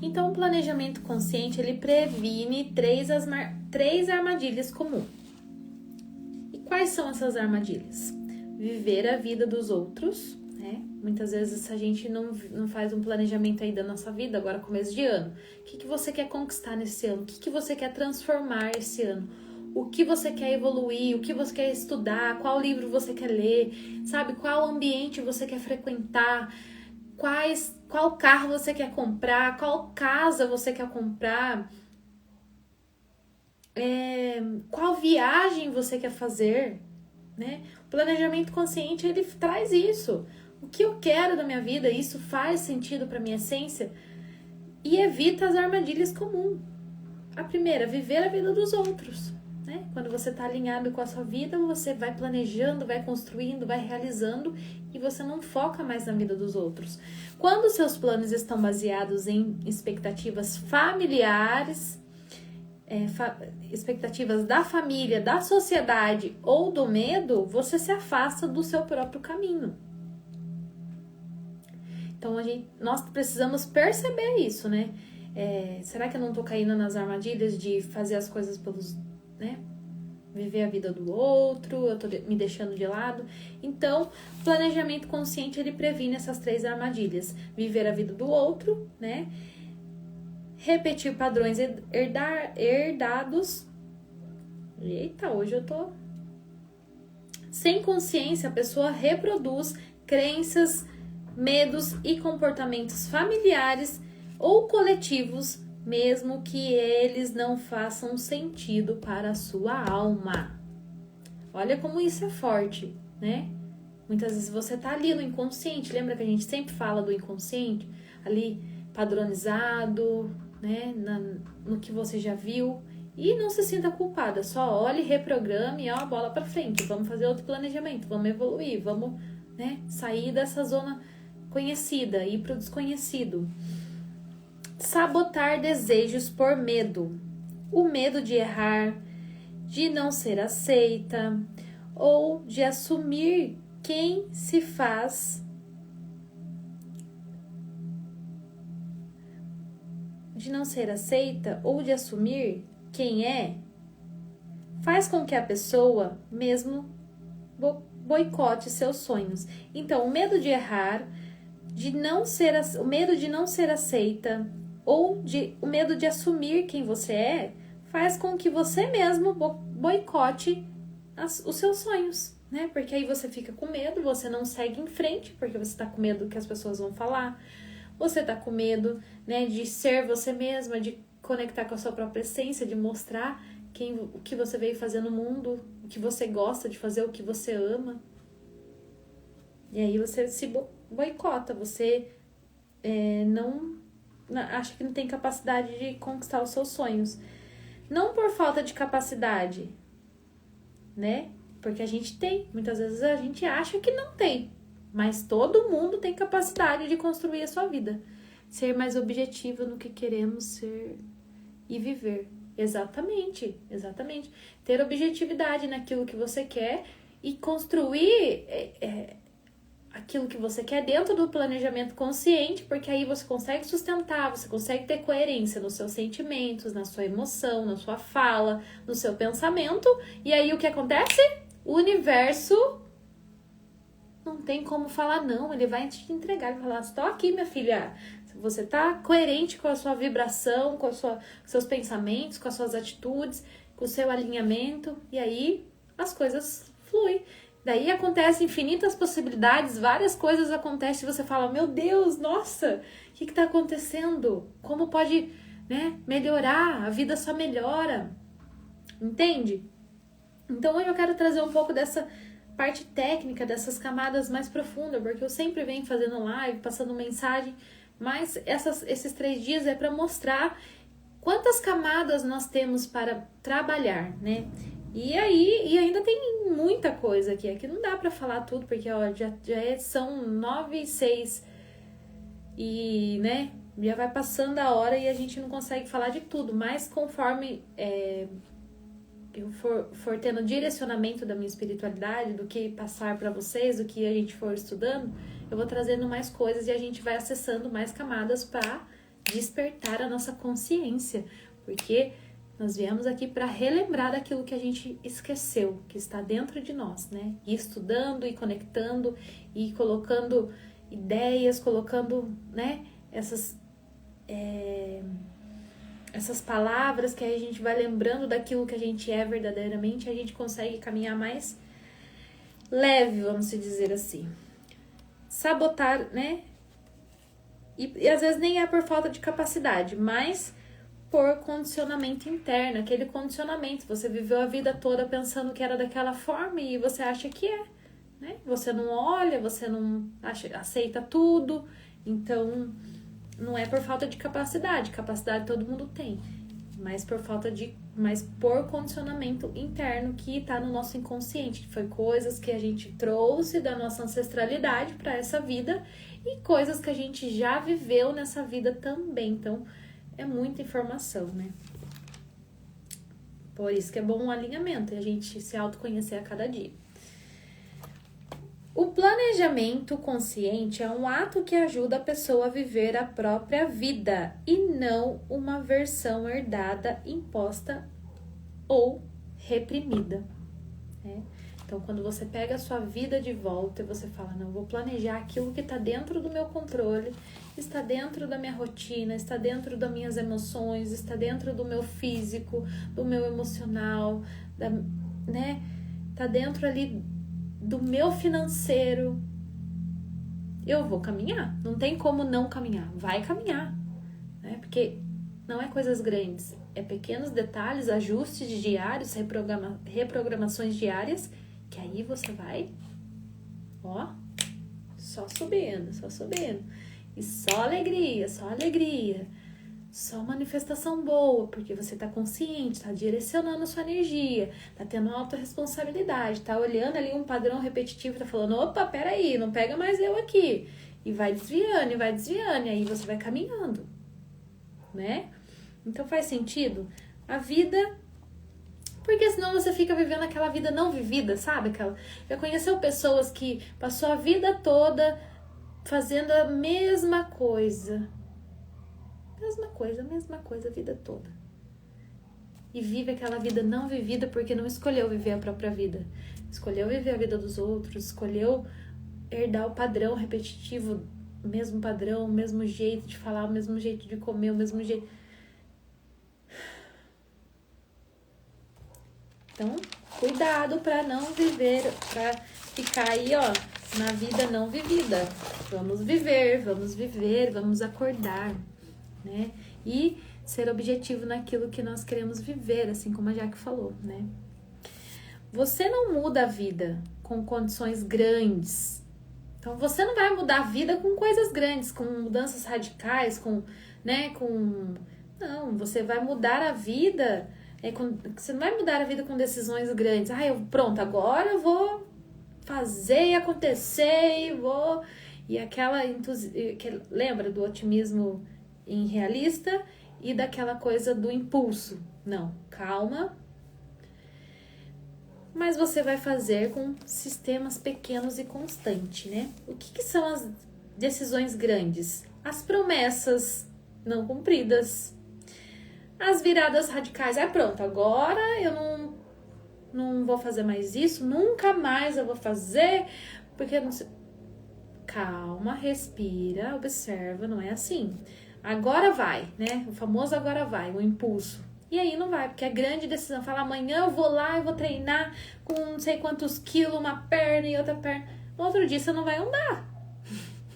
Então, o planejamento consciente, ele previne três armadilhas comuns. E quais são essas armadilhas? Viver a vida dos outros, né? Muitas vezes a gente não faz um planejamento aí da nossa vida, agora começo de ano. O que você quer conquistar nesse ano? O que você quer transformar esse ano? O que você quer evoluir? O que você quer estudar? Qual livro você quer ler? Sabe? Qual ambiente você quer frequentar? Qual carro você quer comprar? Qual casa você quer comprar? Qual viagem você quer fazer? Né? O planejamento consciente, ele traz isso. O que eu quero da minha vida, isso faz sentido para minha essência e evita as armadilhas comuns. A primeira, viver a vida dos outros. Né? Quando você está alinhado com a sua vida, você vai planejando, vai construindo, vai realizando e você não foca mais na vida dos outros. Quando seus planos estão baseados em expectativas familiares, expectativas da família, da sociedade ou do medo, você se afasta do seu próprio caminho. Então, nós precisamos perceber isso, né? Será que eu não tô caindo nas armadilhas de fazer as coisas pelos, né? Viver a vida do outro, eu tô me deixando de lado. Então, planejamento consciente, ele previne essas 3 armadilhas. Viver a vida do outro, né? Repetir padrões herdados. Eita, hoje eu tô... Sem consciência, a pessoa reproduz crenças, medos e comportamentos familiares ou coletivos, mesmo que eles não façam sentido para a sua alma. Olha como isso é forte, né? Muitas vezes você tá ali no inconsciente, lembra que a gente sempre fala do inconsciente? Ali padronizado, né? No que você já viu. E não se sinta culpada, só olhe, reprograme e bola pra frente. Vamos fazer outro planejamento, vamos evoluir, vamos, né, sair dessa zona conhecida, ir pro desconhecido. Sabotar desejos por medo. O medo de errar, de não ser aceita ou de assumir quem se faz. De não ser aceita ou de assumir quem é, faz com que a pessoa mesmo boicote seus sonhos. Então, o medo de errar, o medo de não ser aceita ou o medo de assumir quem você é, faz com que você mesmo boicote os seus sonhos, né? Porque aí você fica com medo, você não segue em frente, porque você tá com medo do que as pessoas vão falar, você tá com medo, né, de ser você mesma, de conectar com a sua própria essência, de mostrar o que você veio fazer no mundo, o que você gosta de fazer, o que você ama. E aí você se boicota, você não acha que não tem capacidade de conquistar os seus sonhos. Não por falta de capacidade, né? Porque a gente tem, muitas vezes a gente acha que não tem, mas todo mundo tem capacidade de construir a sua vida. Ser mais objetivo no que queremos ser e viver. Exatamente. Ter objetividade naquilo que você quer e construir aquilo que você quer dentro do planejamento consciente, porque aí você consegue sustentar, você consegue ter coerência nos seus sentimentos, na sua emoção, na sua fala, no seu pensamento. E aí o que acontece? O universo não tem como falar não, ele vai te entregar, ele vai falar, estou aqui, minha filha. Você tá coerente com a sua vibração, com seus pensamentos, com as suas atitudes, com o seu alinhamento, e aí as coisas fluem. Daí acontecem infinitas possibilidades, várias coisas acontecem e você fala, meu Deus, nossa, o que tá acontecendo? Como pode, né, melhorar? A vida só melhora. Entende? Então hoje eu quero trazer um pouco dessa parte técnica, dessas camadas mais profundas, porque eu sempre venho fazendo live, passando mensagem, mas esses 3 dias é para mostrar quantas camadas nós temos para trabalhar, né? E ainda tem muita coisa aqui. Aqui não dá para falar tudo, porque são 9h06 e, né, já vai passando a hora e a gente não consegue falar de tudo. Mas conforme eu for tendo direcionamento da minha espiritualidade, do que passar para vocês, do que a gente for estudando, eu vou trazendo mais coisas e a gente vai acessando mais camadas para despertar a nossa consciência, porque nós viemos aqui para relembrar aquilo que a gente esqueceu, que está dentro de nós, né? E estudando e conectando e colocando ideias, colocando, né, essas palavras que aí a gente vai lembrando daquilo que a gente é verdadeiramente, a gente consegue caminhar mais leve, vamos dizer assim. Sabotar, né? E às vezes nem é por falta de capacidade, mas por condicionamento interno, aquele condicionamento. Você viveu a vida toda pensando que era daquela forma e você acha que é, né? Você não olha, você não aceita tudo, então não é por falta de capacidade todo mundo tem, mas por condicionamento interno que tá no nosso inconsciente, que foi coisas que a gente trouxe da nossa ancestralidade para essa vida e coisas que a gente já viveu nessa vida também. Então, é muita informação, né? Por isso que é bom um alinhamento e a gente se autoconhecer a cada dia. O planejamento consciente é um ato que ajuda a pessoa a viver a própria vida e não uma versão herdada, imposta ou reprimida, né? Então, quando você pega a sua vida de volta e você fala, não, eu vou planejar aquilo que está dentro do meu controle, está dentro da minha rotina, está dentro das minhas emoções, está dentro do meu físico, do meu emocional, né? Está dentro ali do meu financeiro. Eu vou caminhar. Não tem como não caminhar. Vai caminhar, né? Porque não é coisas grandes. É pequenos detalhes, ajustes diários, reprogramações diárias, que aí você vai, ó, só subindo, só subindo. E só alegria, só alegria. Só manifestação boa, porque você tá consciente, tá direcionando a sua energia, tá tendo autorresponsabilidade, tá olhando ali um padrão repetitivo e tá falando, opa, peraí, não pega mais eu aqui. E vai desviando, e aí você vai caminhando, né? Então faz sentido? A vida... Porque senão você fica vivendo aquela vida não vivida, sabe? Já conheceu pessoas que passou a vida toda fazendo a mesma coisa a vida toda. E vive aquela vida não vivida porque não escolheu viver a própria vida. Escolheu viver a vida dos outros, escolheu herdar o padrão repetitivo, o mesmo padrão, o mesmo jeito de falar, o mesmo jeito de comer, o mesmo jeito... Então, cuidado para não viver, para ficar aí, ó, na vida não vivida. Vamos viver, vamos acordar, né? E ser objetivo naquilo que nós queremos viver, assim como a Jaque falou, né? Você não muda a vida com condições grandes. Então, você não vai mudar a vida com coisas grandes, com mudanças radicais, Não, você vai mudar a vida... Você não vai mudar a vida com decisões grandes. Pronto, agora eu vou fazer e acontecer e vou... E lembra do otimismo irrealista e daquela coisa do impulso. Não, calma. Mas você vai fazer com sistemas pequenos e constantes, né? O que são as decisões grandes? As promessas não cumpridas. As viradas radicais. Pronto, agora eu não vou fazer mais isso, nunca mais eu vou fazer, porque eu não sei. Calma, respira, observa, não é assim. Agora vai, né? O famoso agora vai, o impulso. E aí não vai, porque é grande decisão. Fala, amanhã eu vou lá, eu vou treinar com não sei quantos quilos, uma perna e outra perna. No outro dia você não vai andar.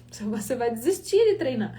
Você vai desistir de treinar.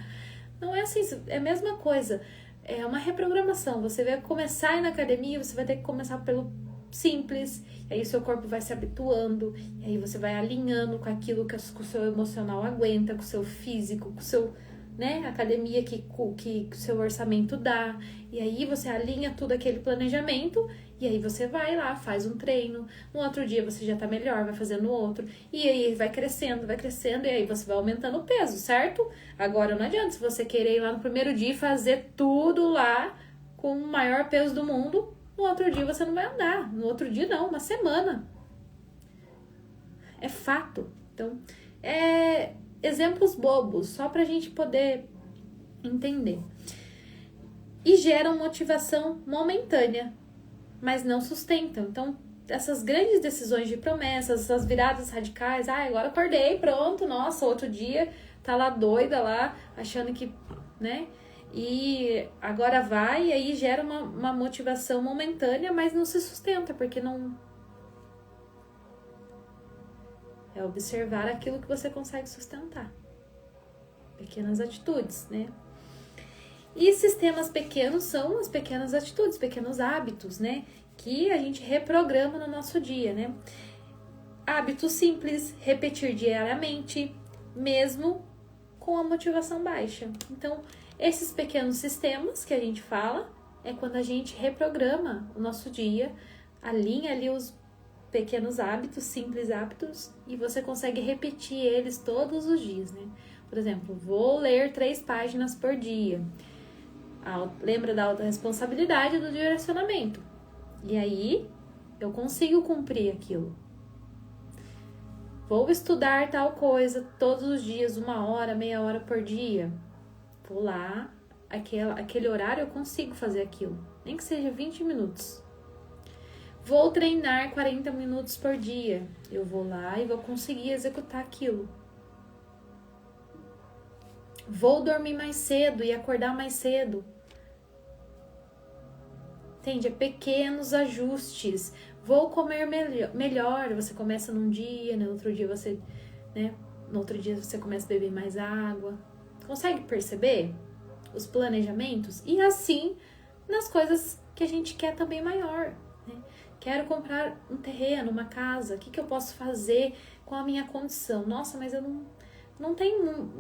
Não é assim, é a mesma coisa. É uma reprogramação. Você vai começar a ir na academia, você vai ter que começar pelo simples, e aí o seu corpo vai se habituando, e aí você vai alinhando com aquilo que o seu emocional aguenta, com o seu físico, com o seu, né, academia que o seu orçamento dá, e aí você alinha tudo aquele planejamento, e aí você vai lá, faz um treino, no outro dia você já tá melhor, vai fazendo outro, e aí vai crescendo, e aí você vai aumentando o peso, certo? Agora não adianta, se você querer ir lá no primeiro dia e fazer tudo lá com o maior peso do mundo, no outro dia você não vai andar, no outro dia não, uma semana. É fato. Então, exemplos bobos, só pra gente poder entender. E geram motivação momentânea, mas não sustentam. Então, essas grandes decisões de promessas, essas viradas radicais, agora acordei, pronto, nossa, outro dia tá lá doida lá, achando que, né? E agora vai, e aí gera uma motivação momentânea, mas não se sustenta, porque não... É observar aquilo que você consegue sustentar. Pequenas atitudes, né? E sistemas pequenos são as pequenas atitudes, pequenos hábitos, né? Que a gente reprograma no nosso dia, né? Hábitos simples, repetir diariamente, mesmo com a motivação baixa. Então, esses pequenos sistemas que a gente fala é quando a gente reprograma o nosso dia, alinha ali os pequenos hábitos, simples hábitos, e você consegue repetir eles todos os dias, né? Por exemplo, vou ler 3 páginas por dia. Lembra da autorresponsabilidade do direcionamento. E aí, eu consigo cumprir aquilo. Vou estudar tal coisa todos os dias, 1 hora, meia hora por dia. Vou lá, aquele horário eu consigo fazer aquilo, nem que seja 20 minutos. Vou treinar 40 minutos por dia. Eu vou lá e vou conseguir executar aquilo. Vou dormir mais cedo e acordar mais cedo. Entende? É pequenos ajustes. Vou comer melhor. Você começa num dia, no outro dia você, no outro dia você começa a beber mais água. Consegue perceber os planejamentos? E assim, nas coisas que a gente quer também maior, né? Quero comprar um terreno, uma casa. O que eu posso fazer com a minha condição? Nossa, mas eu não tenho...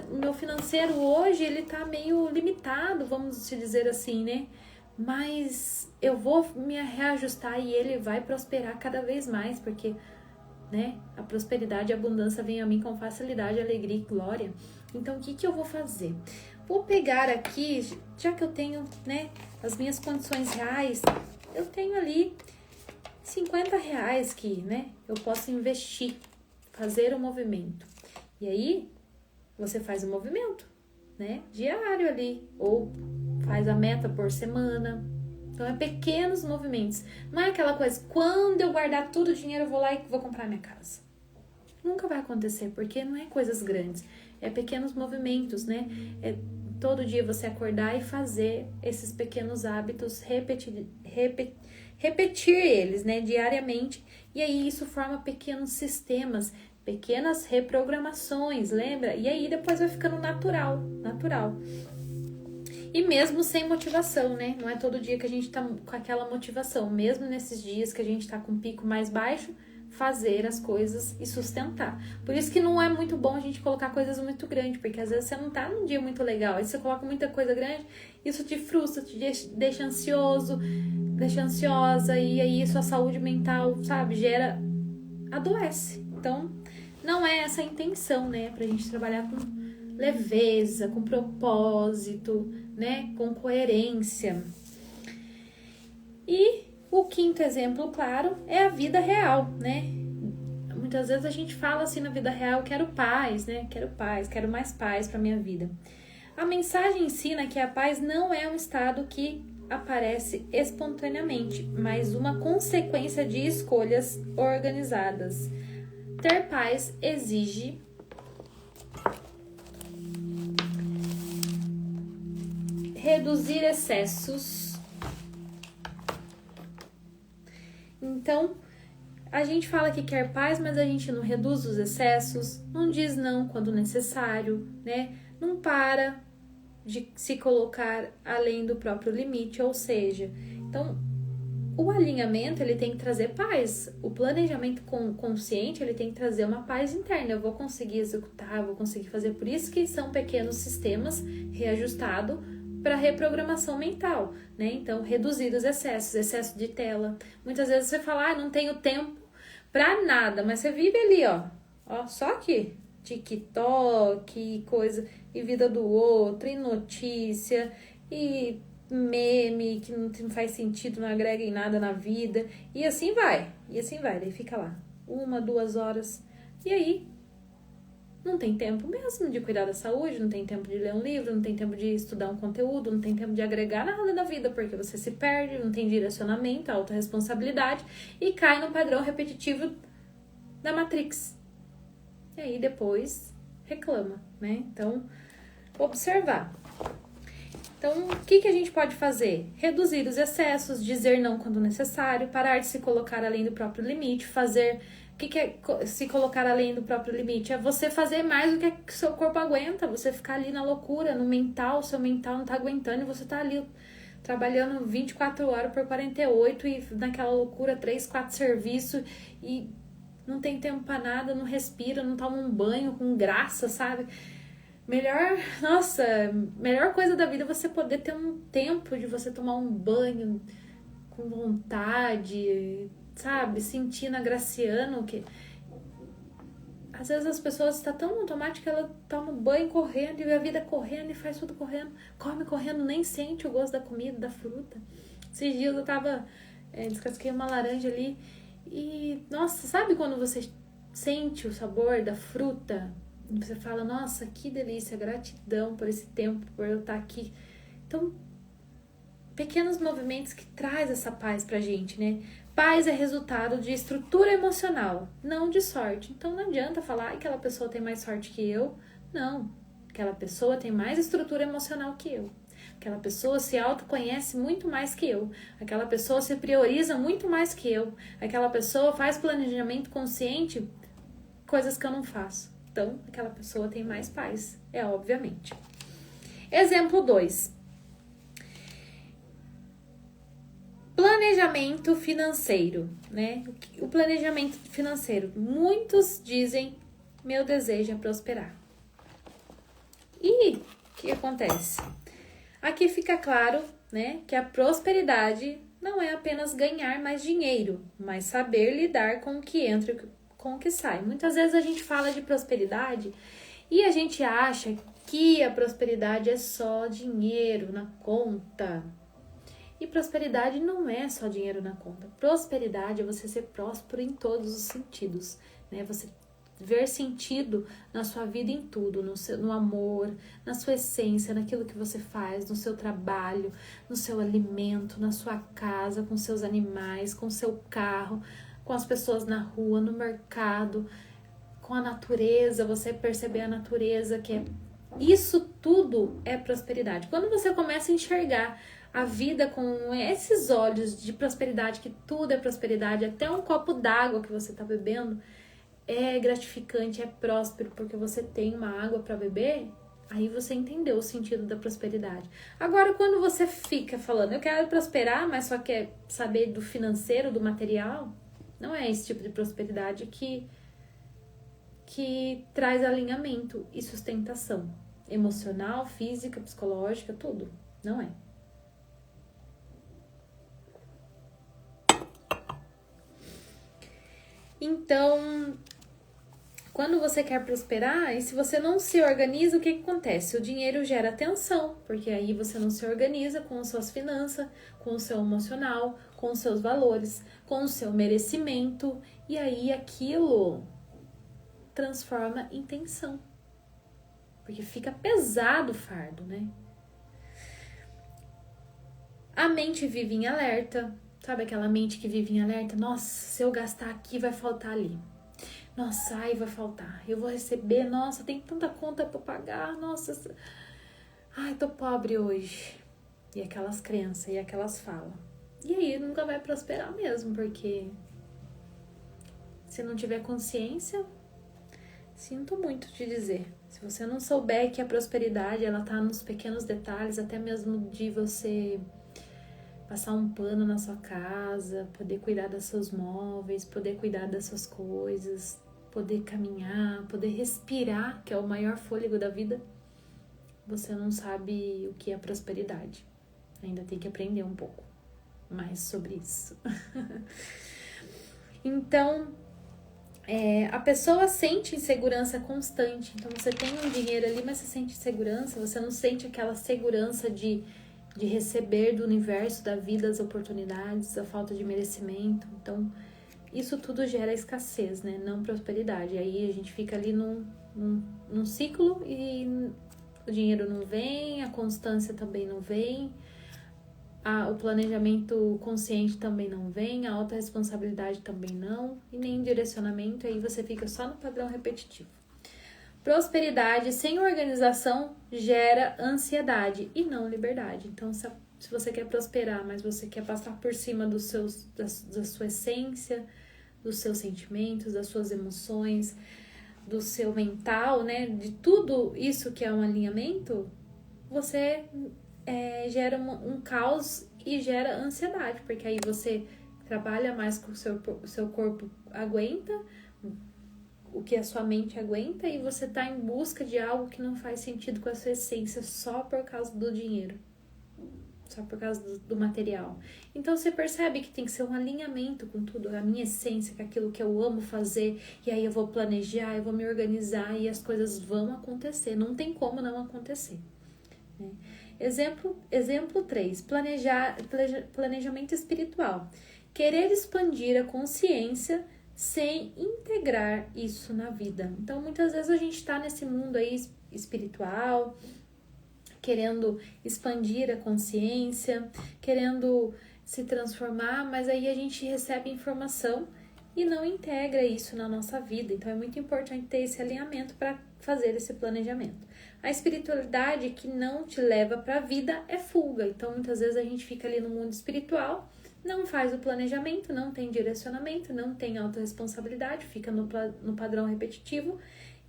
O meu financeiro hoje, ele tá meio limitado, vamos dizer assim, né? Mas eu vou me reajustar e ele vai prosperar cada vez mais, porque, né, a prosperidade e a abundância vem a mim com facilidade, alegria e glória. Então, o que eu vou fazer? Vou pegar aqui, já que eu tenho, né, as minhas condições reais, eu tenho ali R$50 que, né, eu posso investir, fazer um movimento. E aí, você faz um movimento, né, diário ali, ou faz a meta por semana. Então, é pequenos movimentos. Não é aquela coisa, quando eu guardar todo o dinheiro, eu vou lá e vou comprar minha casa. Nunca vai acontecer, porque não é coisas grandes. É pequenos movimentos, né? É todo dia você acordar e fazer esses pequenos hábitos, repetir eles, né, diariamente. E aí isso forma pequenos sistemas, pequenas reprogramações, lembra? E aí depois vai ficando natural. E mesmo sem motivação, né? Não é todo dia que a gente tá com aquela motivação. Mesmo nesses dias que a gente tá com um pico mais baixo, fazer as coisas e sustentar. Por isso que não é muito bom a gente colocar coisas muito grandes, porque às vezes você não tá num dia muito legal, aí você coloca muita coisa grande, isso te frustra, te deixa ansioso, deixa ansiosa, e aí sua saúde mental, sabe, adoece. Então, não é essa a intenção, né, pra gente trabalhar com leveza, com propósito, né, com coerência. E o quinto exemplo, claro, é a vida real, né? Muitas vezes a gente fala assim na vida real, quero paz, né? Quero mais paz para minha vida. A mensagem ensina que a paz não é um estado que aparece espontaneamente, mas uma consequência de escolhas organizadas. Ter paz exige reduzir excessos. Então, a gente fala que quer paz, mas a gente não reduz os excessos, não diz não quando necessário, né? Não para de se colocar além do próprio limite, ou seja, então o alinhamento ele tem que trazer paz, o planejamento consciente ele tem que trazer uma paz interna, eu vou conseguir executar, vou conseguir fazer, por isso que são pequenos sistemas reajustados para reprogramação mental, né? Então, reduzir os excessos, excesso de tela. Muitas vezes você fala, não tenho tempo para nada, mas você vive ali, ó, só aqui, TikTok, e coisa, e vida do outro, e notícia, e meme que não faz sentido, não agrega em nada na vida, e assim vai, daí fica lá, 1, 2 horas, e aí não tem tempo mesmo de cuidar da saúde, não tem tempo de ler um livro, não tem tempo de estudar um conteúdo, não tem tempo de agregar nada na vida, porque você se perde, não tem direcionamento, autorresponsabilidade e cai no padrão repetitivo da Matrix. E aí depois reclama, né? Então, observar. Então, o que a gente pode fazer? Reduzir os excessos, dizer não quando necessário, parar de se colocar além do próprio limite, fazer... O que é se colocar além do próprio limite? É você fazer mais do que seu corpo aguenta, você ficar ali na loucura, no mental, seu mental não tá aguentando e você tá ali trabalhando 24 horas por 48 e naquela loucura, 3, 4 serviços e não tem tempo pra nada, não respira, não toma um banho com graça, sabe? Melhor coisa da vida é você poder ter um tempo de você tomar um banho com vontade, sabe, sentindo, agraciando, que às vezes as pessoas estão tão automáticas que ela toma banho correndo e a vida correndo e faz tudo correndo, come correndo, nem sente o gosto da comida, da fruta. Esses dias eu tava, descasquei uma laranja ali e, nossa, sabe quando você sente o sabor da fruta, e você fala, nossa, que delícia, gratidão por esse tempo, por eu estar aqui. Então, pequenos movimentos que traz essa paz pra gente, né? Paz é resultado de estrutura emocional, não de sorte. Então não adianta falar que aquela pessoa tem mais sorte que eu. Não, aquela pessoa tem mais estrutura emocional que eu. Aquela pessoa se autoconhece muito mais que eu. Aquela pessoa se prioriza muito mais que eu. Aquela pessoa faz planejamento consciente, coisas que eu não faço. Então, aquela pessoa tem mais paz, obviamente. Exemplo 2. Planejamento financeiro, né? O planejamento financeiro. Muitos dizem, meu desejo é prosperar. E o que acontece? Aqui fica claro, né, que a prosperidade não é apenas ganhar mais dinheiro, mas saber lidar com o que entra e com o que sai. Muitas vezes a gente fala de prosperidade e a gente acha que a prosperidade é só dinheiro na conta. E prosperidade não é só dinheiro na conta. Prosperidade é você ser próspero em todos os sentidos, né? Você ver sentido na sua vida em tudo, no amor, na sua essência, naquilo que você faz, no seu trabalho, no seu alimento, na sua casa, com seus animais, com seu carro, com as pessoas na rua, no mercado, com a natureza, você perceber a natureza, isso tudo é prosperidade. Quando você começa a enxergar a vida com esses olhos de prosperidade, que tudo é prosperidade, até um copo d'água que você está bebendo é gratificante, é próspero, porque você tem uma água para beber, aí você entendeu o sentido da prosperidade. Agora, quando você fica falando, eu quero prosperar, mas só quer saber do financeiro, do material, não é esse tipo de prosperidade que traz alinhamento e sustentação emocional, física, psicológica, tudo. Não é. Então, quando você quer prosperar, e se você não se organiza, o que acontece? O dinheiro gera tensão, porque aí você não se organiza com as suas finanças, com o seu emocional, com os seus valores, com o seu merecimento, e aí aquilo transforma em tensão, porque fica pesado o fardo, né? A mente vive em alerta, sabe aquela mente que vive em alerta? Nossa, se eu gastar aqui, vai faltar ali. Nossa, ai, vai faltar. Eu vou receber, nossa, tem tanta conta pra pagar, nossa. Ai, tô pobre hoje. E aquelas crenças, e aquelas falas. E aí nunca vai prosperar mesmo, porque se não tiver consciência, sinto muito te dizer. Se você não souber que a prosperidade, ela tá nos pequenos detalhes, até mesmo de você passar um pano na sua casa, poder cuidar dos seus móveis, poder cuidar das suas coisas, poder caminhar, poder respirar, que é o maior fôlego da vida, você não sabe o que é prosperidade. Ainda tem que aprender um pouco mais sobre isso. Então, a pessoa sente insegurança constante. Então, você tem um dinheiro ali, mas você sente insegurança, você não sente aquela segurança de receber do universo, da vida, as oportunidades, a falta de merecimento. Então, isso tudo gera escassez, né? Não prosperidade. Aí a gente fica ali num ciclo e o dinheiro não vem, a constância também não vem, o planejamento consciente também não vem, a autorresponsabilidade também não, e nem direcionamento, aí você fica só no padrão repetitivo. Prosperidade sem organização gera ansiedade e não liberdade. Então, se você quer prosperar, mas você quer passar por cima da sua essência, dos seus sentimentos, das suas emoções, do seu mental, né? De tudo isso que é um alinhamento, você gera um caos e gera ansiedade, porque aí você trabalha mais com o seu corpo aguenta, o que a sua mente aguenta, e você tá em busca de algo que não faz sentido com a sua essência só por causa do dinheiro, só por causa do material. Então você percebe que tem que ser um alinhamento com tudo, a minha essência, com aquilo que eu amo fazer, e aí eu vou planejar, eu vou me organizar e as coisas vão acontecer, não tem como não acontecer, né? Exemplo 3, planejamento espiritual. Querer expandir a consciência sem integrar isso na vida. Então, muitas vezes a gente está nesse mundo aí espiritual, querendo expandir a consciência, querendo se transformar, mas aí a gente recebe informação e não integra isso na nossa vida. Então, é muito importante ter esse alinhamento para fazer esse planejamento. A espiritualidade que não te leva para a vida é fuga. Então, muitas vezes a gente fica ali no mundo espiritual, não faz o planejamento, não tem direcionamento, não tem autorresponsabilidade, fica no padrão repetitivo,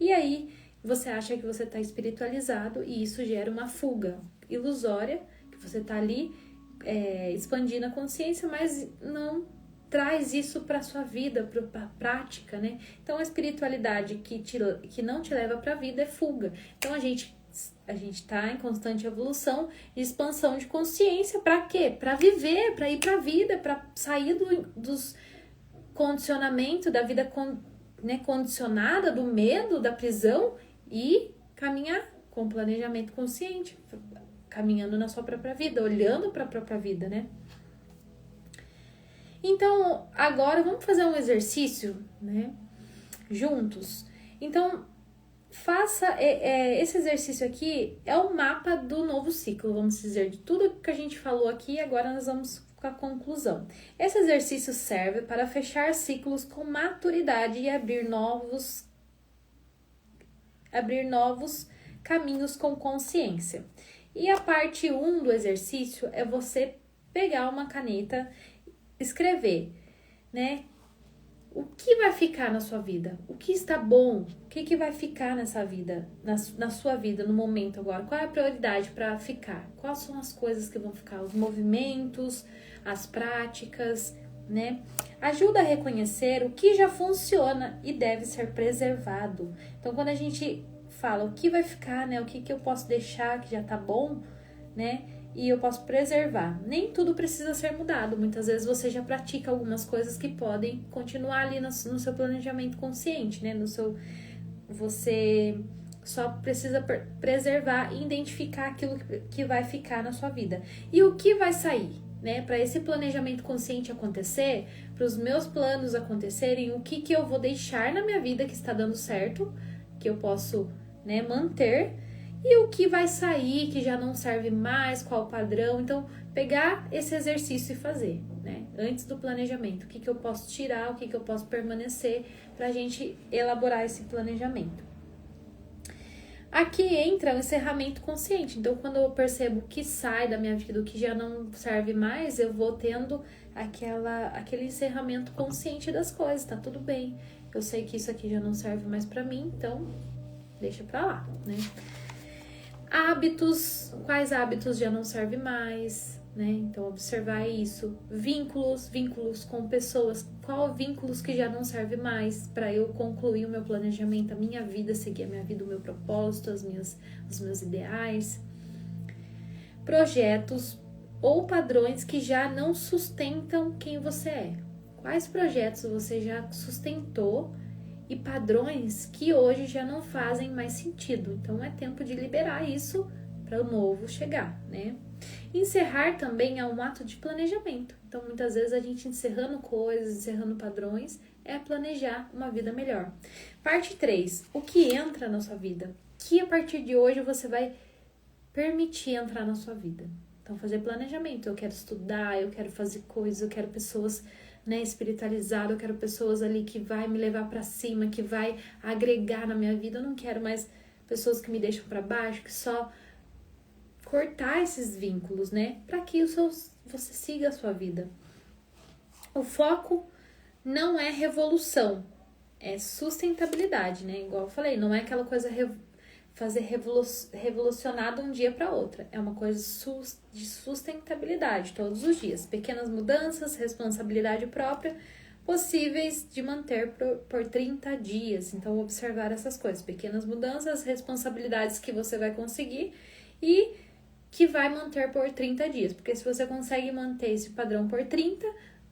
e aí você acha que você está espiritualizado e isso gera uma fuga ilusória, que você está ali expandindo a consciência, mas não traz isso para sua vida, para a prática, né? Então, a espiritualidade que não te leva para a vida é fuga. Então, a gente está em constante evolução de expansão de consciência. Para quê? Para viver, para ir para a vida, para sair dos condicionamentos da vida condicionada, do medo, da prisão e caminhar com planejamento consciente, caminhando na sua própria vida, olhando para a própria vida, né? Então, agora vamos fazer um exercício, né? Juntos. Então, faça esse exercício aqui, é o mapa do novo ciclo, vamos dizer, de tudo que a gente falou aqui. Agora nós vamos com a conclusão. Esse exercício serve para fechar ciclos com maturidade e abrir novos caminhos com consciência. E a parte 1 do exercício é você pegar uma caneta, escrever, né? O que vai ficar na sua vida? O que está bom? O que vai ficar nessa vida, na sua vida, no momento agora? Qual é a prioridade para ficar? Quais são as coisas que vão ficar? Os movimentos, as práticas, né? Ajuda a reconhecer o que já funciona e deve ser preservado. Então, quando a gente fala o que vai ficar, né? O que eu posso deixar que já tá bom, né? E eu posso preservar. Nem tudo precisa ser mudado. Muitas vezes você já pratica algumas coisas que podem continuar ali no seu planejamento consciente, né? Você só precisa preservar e identificar aquilo que vai ficar na sua vida. E o que vai sair, né? Para esse planejamento consciente acontecer, para os meus planos acontecerem, o que eu vou deixar na minha vida que está dando certo, que eu posso, né, manter, e o que vai sair, que já não serve mais, qual o padrão. Então, pegar esse exercício e fazer, né? Antes do planejamento, o que eu posso tirar, o que eu posso permanecer, para a gente elaborar esse planejamento. Aqui entra o encerramento consciente. Então, quando eu percebo o que sai da minha vida, o que já não serve mais, eu vou tendo aquele encerramento consciente das coisas. Tá tudo bem, eu sei que isso aqui já não serve mais para mim, então deixa pra lá, né? Hábitos, quais hábitos já não servem mais, né? Então, observar isso. Vínculos com pessoas, qual vínculos que já não serve mais para eu concluir o meu planejamento, a minha vida, seguir a minha vida, o meu propósito, os meus ideais. Projetos ou padrões que já não sustentam quem você é. Quais projetos você já sustentou e padrões que hoje já não fazem mais sentido. Então, é tempo de liberar isso para o novo chegar, né? Encerrar também é um ato de planejamento. Então, muitas vezes a gente encerrando coisas, encerrando padrões, é planejar uma vida melhor. Parte 3. O que entra na sua vida? Que a partir de hoje você vai permitir entrar na sua vida. Então, fazer planejamento. Eu quero estudar, eu quero fazer coisas, eu quero pessoas, né, espiritualizado, eu quero pessoas ali que vai me levar para cima, que vai agregar na minha vida. Eu não quero mais pessoas que me deixam para baixo, que só cortar esses vínculos, né, para que você siga a sua vida. O foco não é revolução, é sustentabilidade, né? Igual eu falei, não é aquela coisa revolucionar de um dia para outra. É uma coisa de sustentabilidade todos os dias. Pequenas mudanças, responsabilidade própria, possíveis de manter por 30 dias. Então, observar essas coisas. Pequenas mudanças, responsabilidades que você vai conseguir e que vai manter por 30 dias. Porque se você consegue manter esse padrão por 30,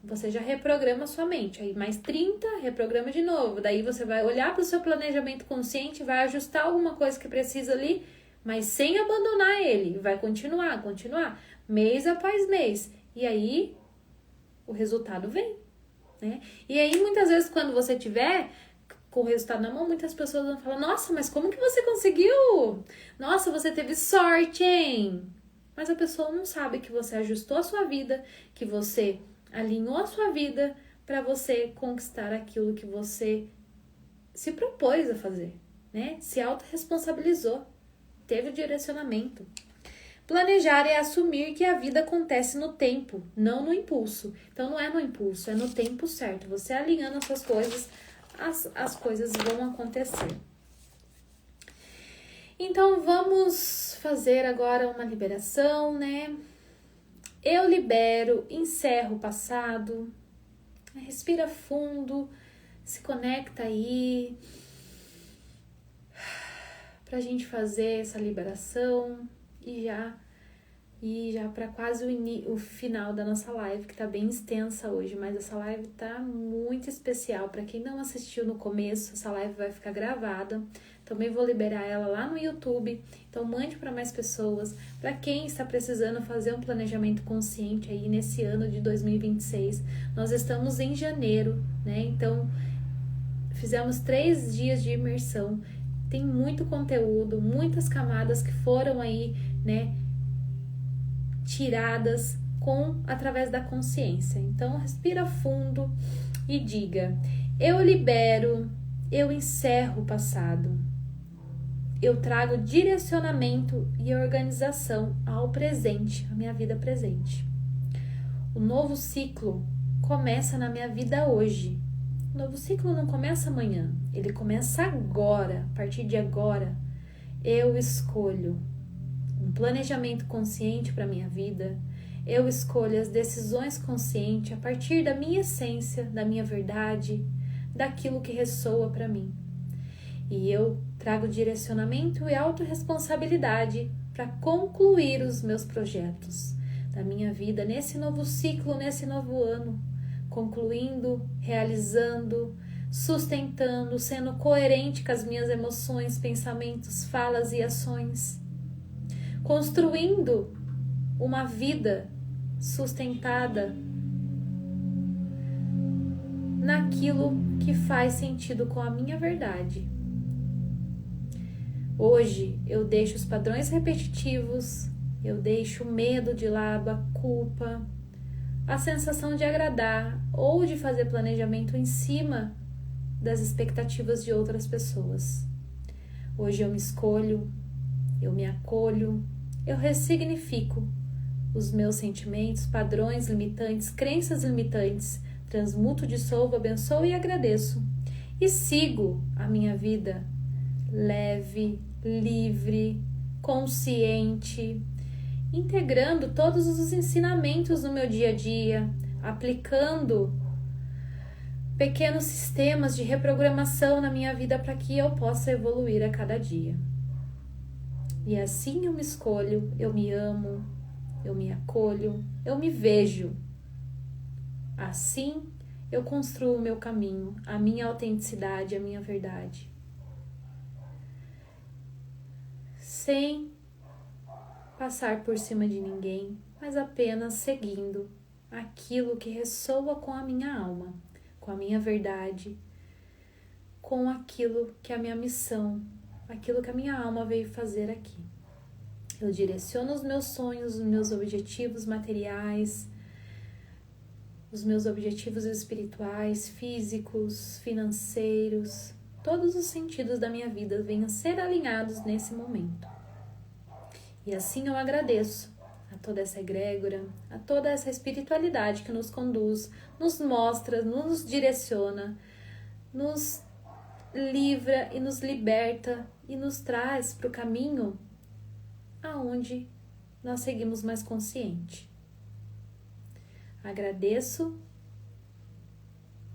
você já reprograma sua mente. Aí mais 30, reprograma de novo. Daí você vai olhar para o seu planejamento consciente, vai ajustar alguma coisa que precisa ali, mas sem abandonar ele. Vai continuar, mês após mês. E aí o resultado vem. né? E aí, muitas vezes, quando você tiver com o resultado na mão, muitas pessoas vão falar, nossa, mas como que você conseguiu? Nossa, você teve sorte, hein? Mas a pessoa não sabe que você ajustou a sua vida, que você alinhou a sua vida para você conquistar aquilo que você se propôs a fazer, né? Se autorresponsabilizou, teve direcionamento. Planejar é assumir que a vida acontece no tempo, não no impulso. Então não é no impulso, é no tempo certo. Você alinhando as suas coisas, as coisas vão acontecer. Então vamos fazer agora uma liberação, né? Eu libero, encerro o passado. Respira fundo, se conecta aí pra gente fazer essa liberação e já para quase o final da nossa live, que tá bem extensa hoje, mas essa live tá muito especial. Para quem não assistiu no começo, essa live vai ficar gravada. Também vou liberar ela lá no YouTube, então mande para mais pessoas. Para quem está precisando fazer um planejamento consciente aí nesse ano de 2026, nós estamos em janeiro, né? Então fizemos 3 dias de imersão. Tem muito conteúdo, muitas camadas que foram aí, né, tiradas através da consciência. Então respira fundo e diga: eu libero, eu encerro o passado. Eu trago direcionamento e organização ao presente, à minha vida presente. O novo ciclo começa na minha vida hoje. O novo ciclo não começa amanhã, ele começa agora. A partir de agora, eu escolho um planejamento consciente para minha vida. Eu escolho as decisões conscientes a partir da minha essência, da minha verdade, daquilo que ressoa para mim. E eu trago direcionamento e autorresponsabilidade para concluir os meus projetos da minha vida nesse novo ciclo, nesse novo ano, concluindo, realizando, sustentando, sendo coerente com as minhas emoções, pensamentos, falas e ações, construindo uma vida sustentada naquilo que faz sentido com a minha verdade. Hoje eu deixo os padrões repetitivos, eu deixo o medo de lado, a culpa, a sensação de agradar ou de fazer planejamento em cima das expectativas de outras pessoas. Hoje eu me escolho, eu me acolho, eu ressignifico os meus sentimentos, padrões limitantes, crenças limitantes, transmuto, dissolvo, abençoo e agradeço. E sigo a minha vida leve, livre, consciente, integrando todos os ensinamentos no meu dia a dia, aplicando pequenos sistemas de reprogramação na minha vida para que eu possa evoluir a cada dia. E assim eu me escolho, eu me amo, eu me acolho, eu me vejo. Assim eu construo o meu caminho, a minha autenticidade, a minha verdade. Sem passar por cima de ninguém, mas apenas seguindo aquilo que ressoa com a minha alma, com a minha verdade, com aquilo que é a minha missão, aquilo que a minha alma veio fazer aqui. Eu direciono os meus sonhos, os meus objetivos materiais, os meus objetivos espirituais, físicos, financeiros, todos os sentidos da minha vida venham ser alinhados nesse momento. E assim eu agradeço a toda essa egrégora, a toda essa espiritualidade que nos conduz, nos mostra, nos direciona, nos livra e nos liberta e nos traz para o caminho aonde nós seguimos mais consciente. Agradeço,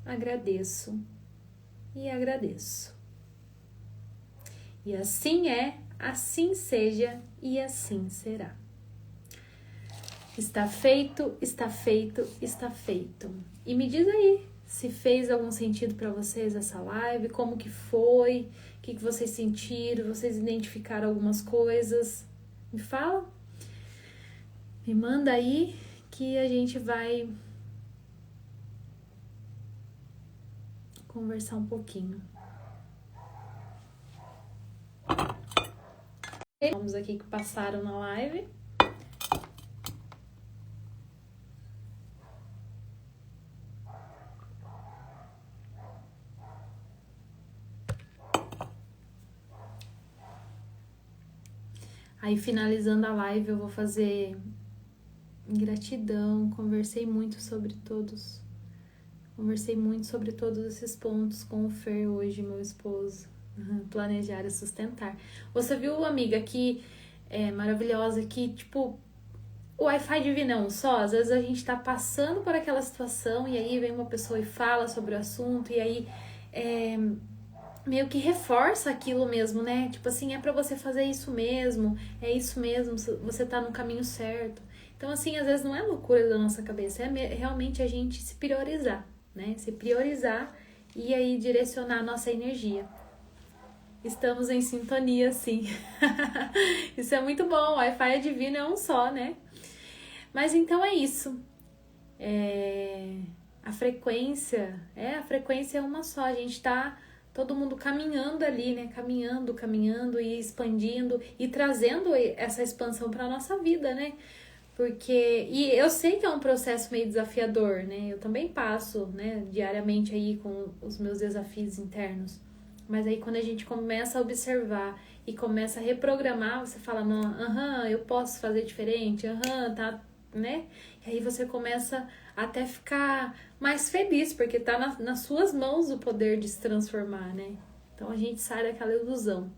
agradeço e agradeço. E assim é, assim seja e assim será. Está feito, está feito, está feito. E me diz aí se fez algum sentido para vocês essa live, como que foi, o que vocês sentiram, vocês identificaram algumas coisas. Me fala, me manda aí que a gente vai conversar um pouquinho. Vamos aqui que passaram na live. Aí, finalizando a live, eu vou fazer gratidão. Conversei muito sobre todos esses pontos com o Fer hoje, meu esposo. Planejar e sustentar. Você viu, amiga, que é maravilhosa, que, tipo, o Wi-Fi divino é um só. Às vezes a gente tá passando por aquela situação e aí vem uma pessoa e fala sobre o assunto e aí meio que reforça aquilo mesmo, né? Tipo assim, é pra você fazer isso mesmo, é isso mesmo, você tá no caminho certo. Então, assim, às vezes não é loucura da nossa cabeça, é realmente a gente se priorizar, né? Se priorizar e aí direcionar a nossa energia. Estamos em sintonia, sim. Isso é muito bom, o Wi-Fi é divino, é um só, né? Mas então é isso. A frequência é uma só, a gente tá todo mundo caminhando ali, né? Caminhando e expandindo e trazendo essa expansão para nossa vida, né? E eu sei que é um processo meio desafiador, né? Eu também passo, né, diariamente aí com os meus desafios internos. Mas aí quando a gente começa a observar e começa a reprogramar, você fala, não, eu posso fazer diferente, tá, né? E aí você começa até ficar mais feliz, porque tá nas suas mãos o poder de se transformar, né? Então a gente sai daquela ilusão.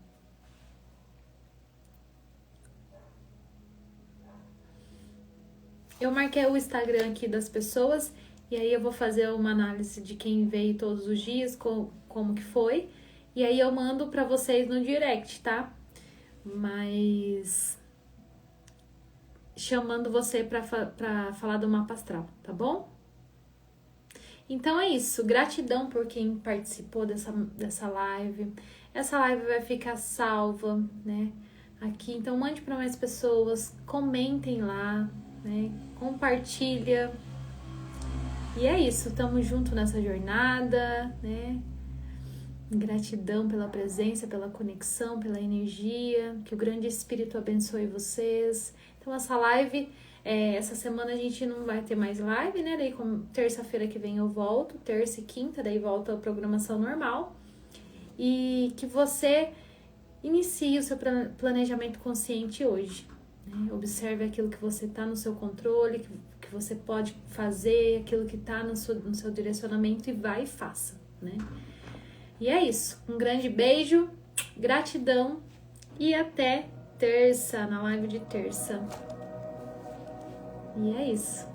Eu marquei o Instagram aqui das pessoas e aí eu vou fazer uma análise de quem veio todos os dias, como que foi. E aí eu mando pra vocês no direct, tá? Mas chamando você pra falar do mapa astral, tá bom? Então é isso. Gratidão por quem participou dessa live. Essa live vai ficar salva, né? Aqui, então mande para mais pessoas, comentem lá, né? Compartilha. E é isso, tamo junto nessa jornada, né? Gratidão pela presença, pela conexão, pela energia. Que o grande Espírito abençoe vocês. Então essa live, essa semana a gente não vai ter mais live, né? Daí terça-feira que vem eu volto, terça e quinta, daí volta a programação normal. E que você inicie o seu planejamento consciente hoje. Né? Observe aquilo que você está no seu controle, que você pode fazer, aquilo que está no seu direcionamento e vai e faça, né? E é isso. Um grande beijo, gratidão e até terça, na live de terça. E é isso.